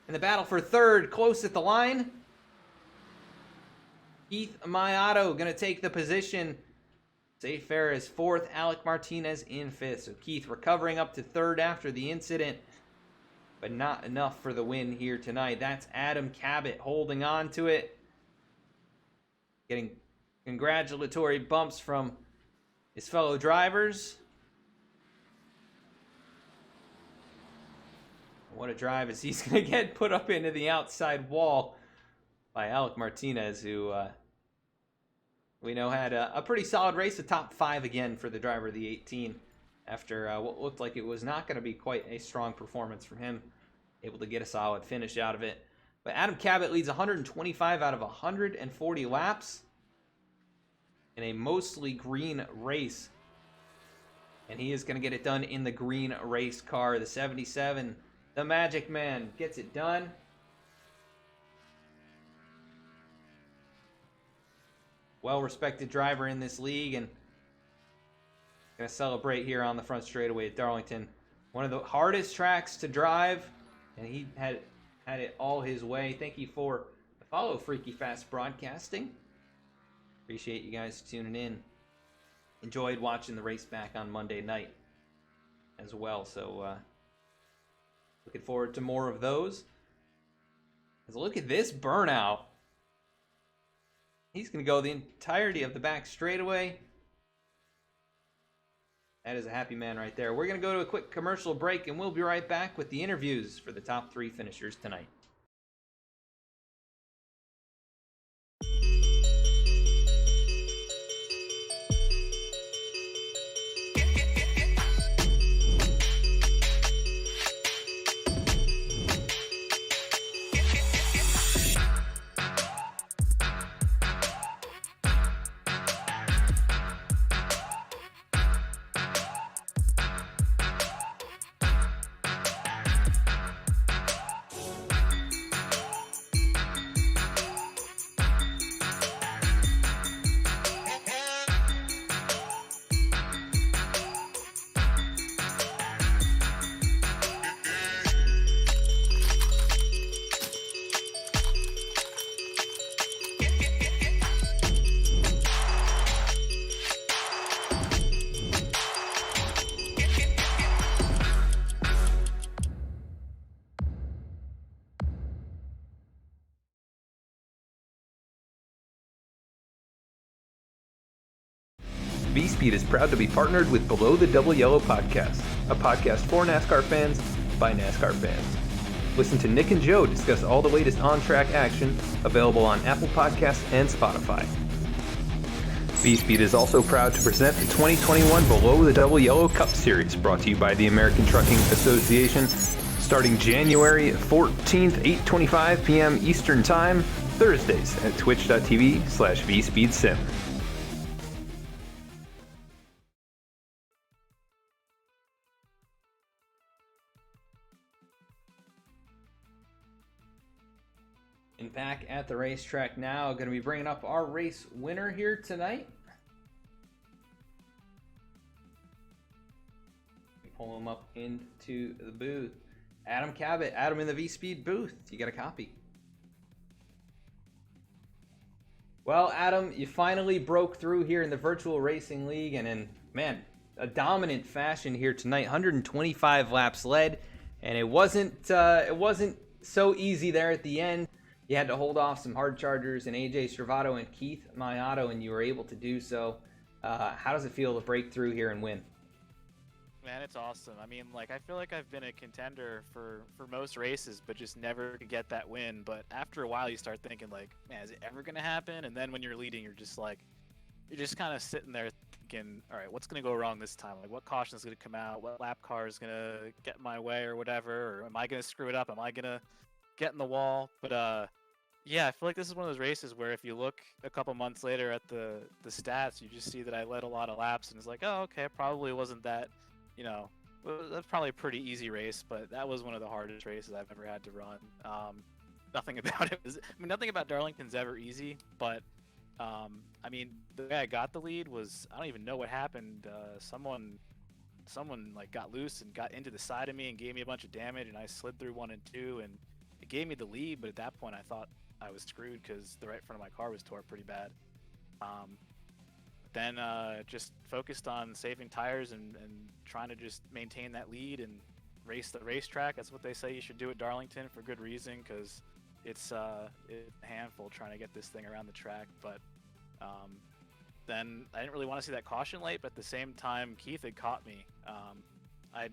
In the battle for 3rd, close at the line. Keith Mayato going to take the position. Save Ferris 4th. Alec Martinez in 5th. So Keith recovering up to 3rd after the incident, but not enough for the win here tonight. That's Adam Cabot holding on to it. Getting congratulatory bumps from his fellow drivers. What a drive as he's going to get put up into the outside wall by Alec Martinez, who we know had a pretty solid race, a top 5 again for the driver of the 18 after what looked like it was not going to be quite a strong performance from him, able to get a solid finish out of it. But Adam Cabot leads 125 out of 140 laps in a mostly green race. And he is going to get it done in the green race car. The 77, the Magic Man, gets it done. Well-respected driver in this league, and going to celebrate here on the front straightaway at Darlington. One of the hardest tracks to drive, and he had it all his way. Thank you for the follow, Freaky Fast Broadcasting. Appreciate you guys tuning in. Enjoyed watching the race back on Monday night as well. So looking forward to more of those. Let's look at this burnout. He's going to go the entirety of the back straightaway. That is a happy man right there. We're going to go to a quick commercial break, and we'll be right back with the interviews for the top 3 finishers tonight.
V-Speed is proud to be partnered with Below the Double Yellow podcast, a podcast for NASCAR fans by NASCAR fans. Listen to Nick and Joe discuss all the latest on-track action, available on Apple Podcasts and Spotify. V-Speed is also proud to present the 2021 Below the Double Yellow Cup Series, brought to you by the American Trucking Association. Starting January 14th, 8:25 p.m. Eastern Time,
Thursdays at twitch.tv/vspeedsim. And back at the racetrack now, going to be bringing up our race winner here tonight. Pull him up into the booth. Adam Cabot. Adam in the V-Speed booth. You got a copy. Well, Adam, you finally broke through here in the Virtual Racing League, and in, man, a dominant fashion here tonight. 125 laps led, and it wasn't so easy there at the end. You had to hold off some hard chargers and AJ Stravato and Keith Mayato, and you were able to do so. How does it feel to break through here and win?
Man, it's awesome. I mean, like, I feel like I've been a contender for most races, but just never could get that win. But after a while, you start thinking, like, man, is it ever going to happen? And then when you're leading, you're just kind of sitting there thinking, all right, what's going to go wrong this time? Like, what caution is going to come out? What lap car is going to get in my way or whatever? Or am I going to screw it up? Am I going to get in the wall? But, yeah, I feel like this is one of those races where if you look a couple months later at the stats, you just see that I led a lot of laps, and it's like, oh, okay, it probably wasn't that. You know, that's probably a pretty easy race, but that was one of the hardest races I've ever had to run. Nothing about it was, I mean, nothing about Darlington's ever easy, but, I mean, the way I got the lead was, I don't even know what happened. Someone like got loose and got into the side of me and gave me a bunch of damage, and I slid through 1 and 2, and it gave me the lead, but at that point I thought I was screwed because the right front of my car was tore pretty bad. Then just focused on saving tires and trying to just maintain that lead and race the racetrack. That's what they say you should do at Darlington for good reason, because it's a handful trying to get this thing around the track. But then I didn't really want to see that caution light, but at the same time, Keith had caught me. I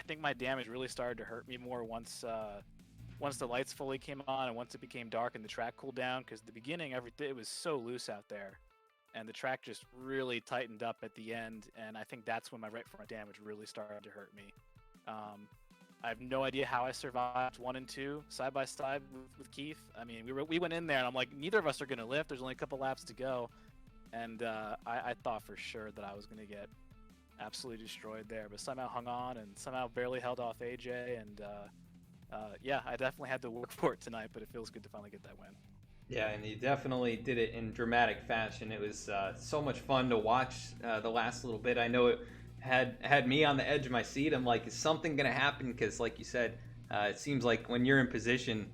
think my damage really started to hurt me more once the lights fully came on and once it became dark and the track cooled down, because the beginning, it was so loose out there. And the track just really tightened up at the end, and I think that's when my right front damage really started to hurt me. I have no idea how I survived 1 and 2 side by side with Keith. I mean, we went in there, and I'm like, neither of us are going to lift. There's only a couple laps to go, and I thought for sure that I was going to get absolutely destroyed there, but somehow hung on and somehow barely held off AJ, and yeah, I definitely had to work for it tonight, but it feels good to finally get that win.
Yeah, and you definitely did it in dramatic fashion. It was so much fun to watch the last little bit. I know it had me on the edge of my seat. I'm like, is something going to happen? Because like you said, it seems like when you're in position,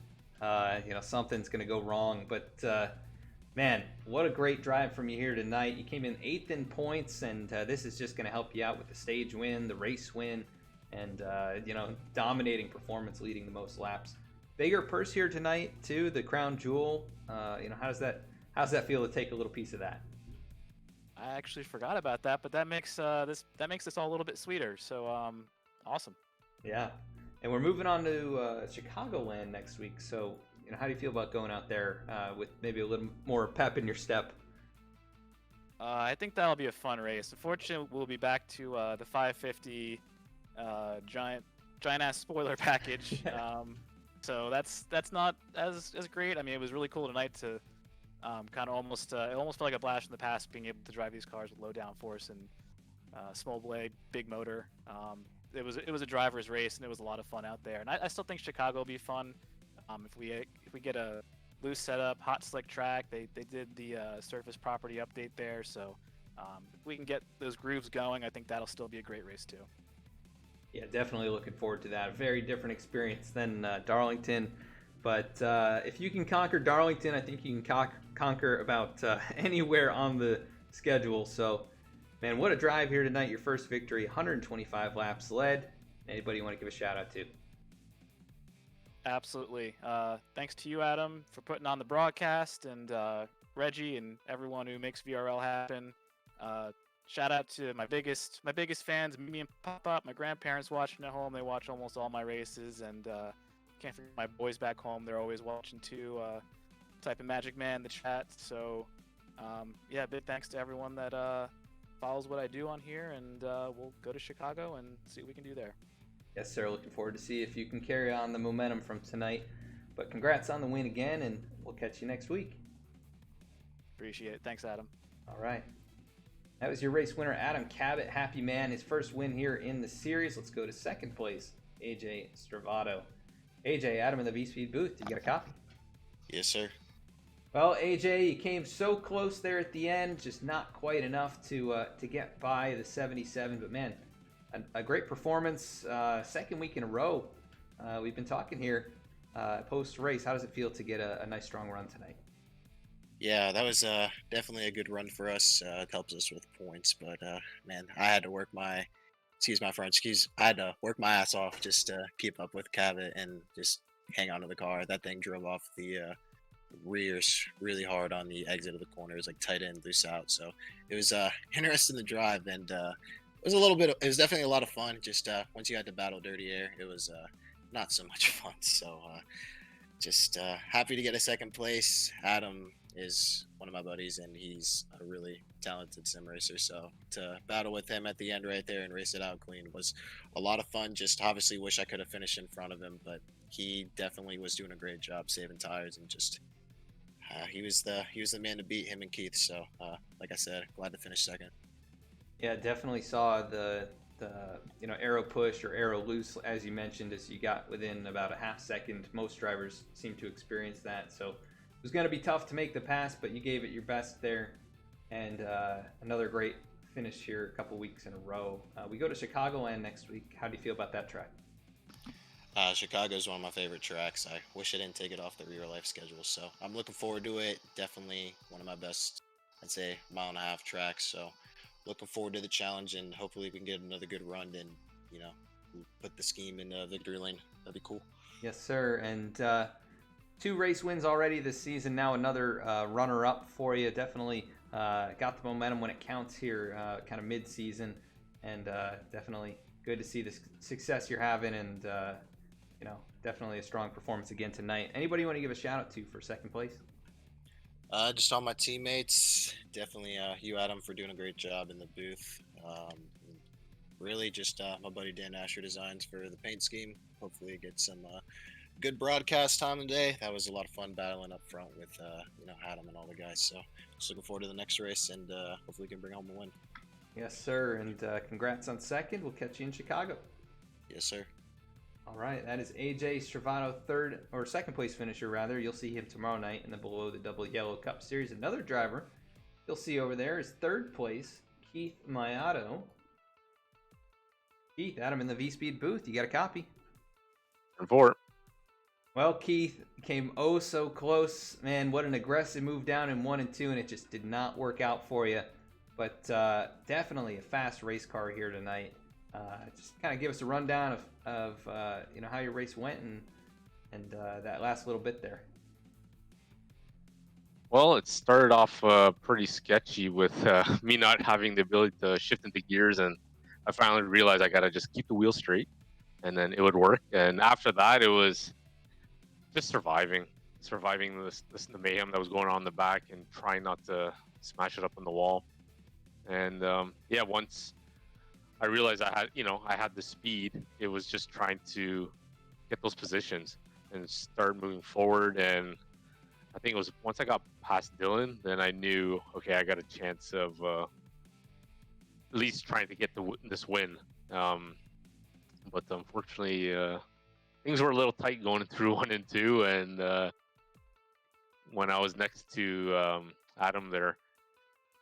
something's going to go wrong. But, man, what a great drive from you here tonight. You came in 8th in points, and this is just going to help you out with the stage win, the race win, and, dominating performance, leading the most laps. Bigger purse here tonight too, the crown jewel. How's that feel to take a little piece of that?
I actually forgot about that, but that makes this all a little bit sweeter. So awesome.
Yeah, and we're moving on to Chicagoland next week. So how do you feel about going out there with maybe a little more pep in your step?
I think that'll be a fun race. Unfortunately, we'll be back to the 550 giant ass spoiler package. So that's not as great. I mean, it was really cool tonight to kind of almost it almost felt like a blast from the past, being able to drive these cars with low downforce and small blade, big motor. It was a driver's race, and it was a lot of fun out there. And I still think Chicago will be fun. If we get a loose setup, hot slick track, they did the surface property update there. So if we can get those grooves going, I think that'll still be a great race too.
Yeah, definitely looking forward to that. A very different experience than Darlington. But if you can conquer Darlington, I think you can conquer about anywhere on the schedule. So, man, what a drive here tonight. Your first victory, 125 laps led. Anybody you want to give a shout out to?
Absolutely. Thanks to you, Adam, for putting on the broadcast, and Reggie and everyone who makes VRL happen. Shout out to my biggest fans, me and Papa, my grandparents watching at home. They watch almost all my races, and can't forget my boys back home. They're always watching too. Type of Magic Man in the chat. So yeah, big thanks to everyone that follows what I do on here, and we'll go to Chicago and see what we can do there.
Yes, sir. Looking forward to see if you can carry on the momentum from tonight. But congrats on the win again, and we'll catch you next week.
Appreciate it. Thanks, Adam.
All right. That was your race winner, Adam Cabot. Happy man. His first win here in the series. Let's go to second place, AJ Stravato. AJ, Adam in the V-Speed booth. Did you get a copy?
Yes, sir.
Well, AJ, you came so close there at the end, just not quite enough to get by the 77. But man, a great performance. Second week in a row. We've been talking here post race. How does it feel to get a nice strong run tonight?
Yeah, that was definitely a good run for us. It helps us with points, but man, I had to work my, excuse my French, I had to work my ass off just to keep up with Cabot and just hang on to the car. That thing drove off the rears really hard on the exit of the corner. It was like tight in, loose out. So it was interesting to drive, and it was definitely a lot of fun. Just once you had to battle dirty air, it was not so much fun. So just happy to get a second place. Adam is one of my buddies, and he's a really talented sim racer. So to battle with him at the end right there and race it out clean was a lot of fun. Just obviously wish I could have finished in front of him, but he definitely was doing a great job saving tires, and just he was the man to beat, him and Keith. So like I said, glad to finish second.
Yeah, definitely saw the arrow push or arrow loose, as you mentioned, as you got within about a half second. Most drivers seem to experience that. So it was going to be tough to make the pass, but you gave it your best there. And another great finish here a couple weeks in a row. We go to Chicagoland next week. How do you feel about that track?
Chicago is one of my favorite tracks. I wish I didn't take it off the real life schedule. So I'm looking forward to it. Definitely one of my best, I'd say, mile-and-a-half tracks. So looking forward to the challenge, and hopefully we can get another good run and, put the scheme in victory lane. That'd be cool.
Yes, sir. And 2 race wins already this season. Now another runner-up for you. Definitely got the momentum when it counts here, kind of mid-season. And definitely good to see the success you're having, and definitely a strong performance again tonight. Anybody you want to give a shout-out to for second place?
Just all my teammates. Definitely you, Adam, for doing a great job in the booth. Really just my buddy Dan Asher Designs for the paint scheme. Hopefully get some good broadcast time today. That was a lot of fun battling up front with Adam and all the guys. So just looking forward to the next race, and hopefully we can bring home a win.
Yes, sir. And congrats on second. We'll catch you in Chicago.
Yes, sir.
All right, that is AJ Stravato, second place finisher rather. You'll see him tomorrow night in the Below the Double Yellow Cup Series. Another driver you'll see over there is third place, Keith Mayato. Keith, Adam in the V-Speed booth. You got a copy?
And 4.
Well, Keith came oh so close. Man, what an aggressive move down in 1 and 2, and it just did not work out for you. But definitely a fast race car here tonight. Just kind of give us a rundown of how your race went and that last little bit there.
Well, it started off pretty sketchy with me not having the ability to shift into gears, and I finally realized I gotta just keep the wheel straight, and then it would work. And after that, it was just surviving the mayhem that was going on in the back and trying not to smash it up on the wall. And once I realized I had the speed, it was just trying to get those positions and start moving forward. And I think it was once I got past Dylan, then I knew, okay, I got a chance of at least trying to get this win. But unfortunately, things were a little tight going through 1 and 2. And when I was next to Adam there,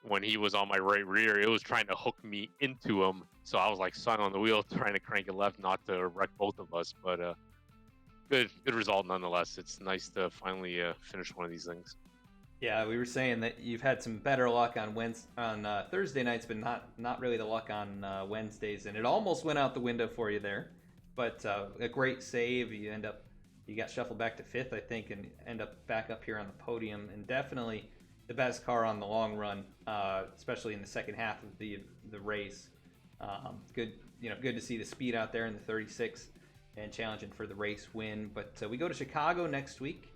when he was on my right rear, it was trying to hook me into him. So I was like sun on the wheel, trying to crank it left, not to wreck both of us. But good result nonetheless. It's nice to finally finish one of these things.
Yeah, we were saying that you've had some better luck on Thursday nights, but not really the luck on Wednesdays, and it almost went out the window for you there. But a great save. You got shuffled back to 5th, I think, and end up back up here on the podium, and definitely the best car on the long run, especially in the second half of the race. Good to see the speed out there in the 36 and challenging for the race win. But we go to Chicago next week.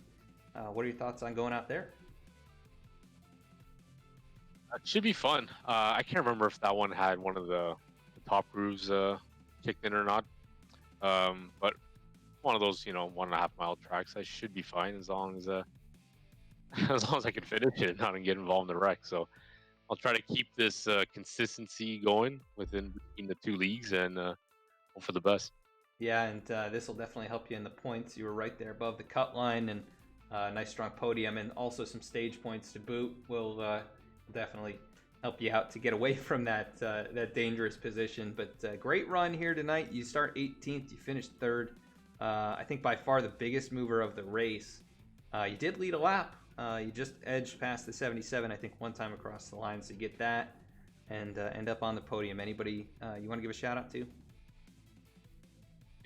What are your thoughts on going out there?
It should be fun. I can't remember if that one had one of the top grooves kicked in or not. But one of those, 1.5 mile tracks. I should be fine as long as as long as I can finish it and not get involved in the wreck. So I'll try to keep this consistency going within between the two leagues and hope for the best.
Yeah, and this will definitely help you in the points. You were right there above the cut line, and nice strong podium, and also some stage points to boot will definitely help you out to get away from that that dangerous position. But great run here tonight. You start 18th, you finish 3rd. I think by far the biggest mover of the race. You did lead a lap. You just edged past the 77, I think, one time across the line, so you get that and end up on the podium. Anybody you want to give a shout out to?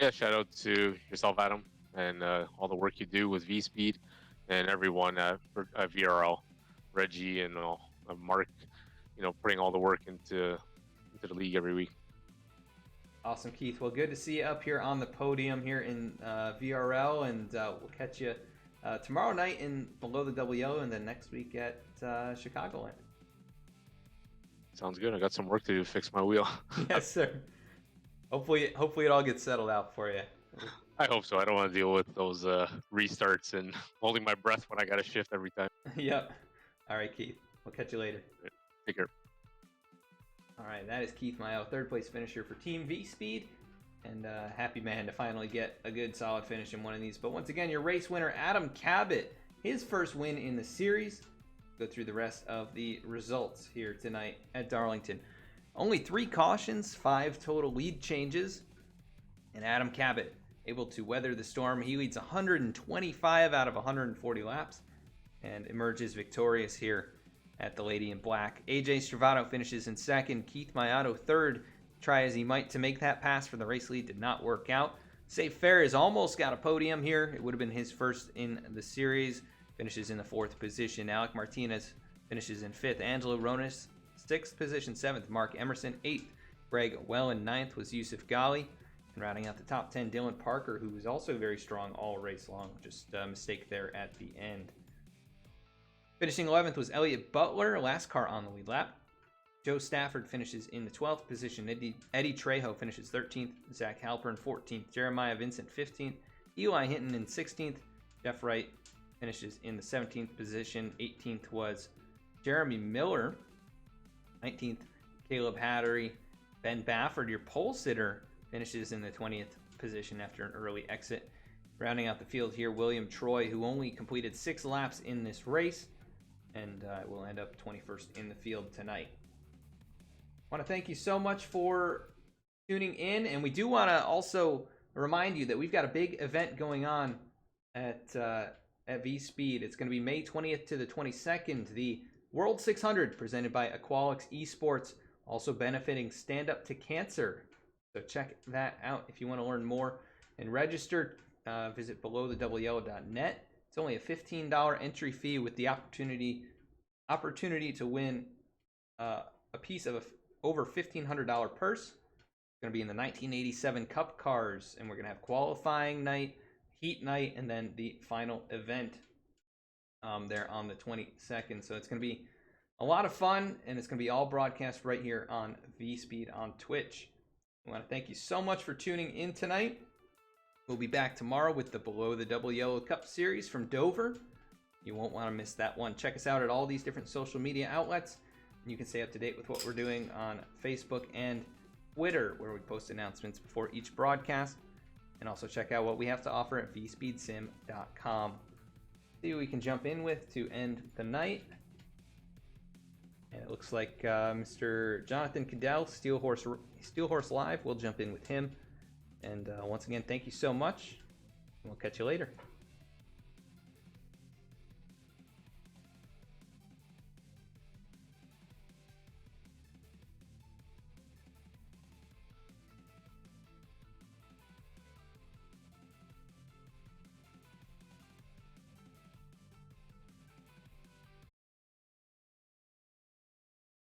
Yeah, shout out to yourself, Adam, and all the work you do with V-Speed and everyone at VRL, Reggie and Mark, putting all the work into the league every week.
Awesome, Keith. Well, good to see you up here on the podium here in VRL, and we'll catch you tomorrow night in Below the Double Yellow, and then next week at Chicagoland.
Sounds good. I got some work to do to fix my wheel.
Yes, sir. Hopefully it all gets settled out for you.
I hope so. I don't want to deal with those restarts and holding my breath when I got to shift every time.
Yep. All right, Keith. We'll catch you later.
Take care.
All right, that is Keith Mayo, 3rd place finisher for Team V-Speed. And happy man to finally get a good solid finish in one of these. But once again, your race winner, Adam Cabot, his first win in the series. Go through the rest of the results here tonight at Darlington. Only 3 cautions, 5 total lead changes. And Adam Cabot able to weather the storm. He leads 125 out of 140 laps and emerges victorious here at the Lady in Black. AJ Stravato finishes in 2nd. Keith Mayato 3rd. Try as he might to make that pass for the race lead did not work out. Safe Ferris almost got a podium here. It would have been his first in the series. Finishes in the 4th position. Alec Martinez finishes in 5th. Angelo Ronis 6th position. 7th, Mark Emerson. 8th, Greg Wellen. 9th was Yusuf Ghali. And rounding out the top 10, Dylan Parker, who was also very strong all race long. Just a mistake there at the end. Finishing 11th was Elliott Butler, last car on the lead lap. Joe Stafford finishes in the 12th position. Eddie Trejo finishes 13th. Zach Halpern 14th. Jeremiah Vincent 15th. Eli Hinton in 16th. Jeff Wright finishes in the 17th position. 18th was Jeremy Miller. 19th, Caleb Hattery. Ben Bafford, your pole sitter, finishes in the 20th position after an early exit. Rounding out the field here, William Troy, who only completed 6 laps in this race, and will end up 21st in the field tonight. I want to thank you so much for tuning in, and we do want to also remind you that we've got a big event going on at V-Speed. It's going to be May 20th to the 22nd, the World 600 presented by Aqualix Esports, also benefiting Stand Up to Cancer. So check that out if you want to learn more and register. Visit belowthedoubleyellow.net. It's only a $15 entry fee with the opportunity to win a piece of over $1,500 purse. It's going to be in the 1987 Cup cars, and we're going to have qualifying night, heat night, and then the final event there on the 22nd. So it's going to be a lot of fun, and it's going to be all broadcast right here on V-Speed on Twitch. I want to thank you so much for tuning in tonight. We'll be back tomorrow with the Below the Double Yellow Cup series from Dover. You won't want to miss that one. Check us out at all these different social media outlets. You can stay up to date with what we're doing on Facebook and Twitter, where we post announcements before each broadcast. And also check out what we have to offer at vspeedsim.com. See what we can jump in with to end the night. And it looks like Mr. Jonathan Cadell, Steel Horse Live, will jump in with him. And once again, thank you so much. We'll catch you later.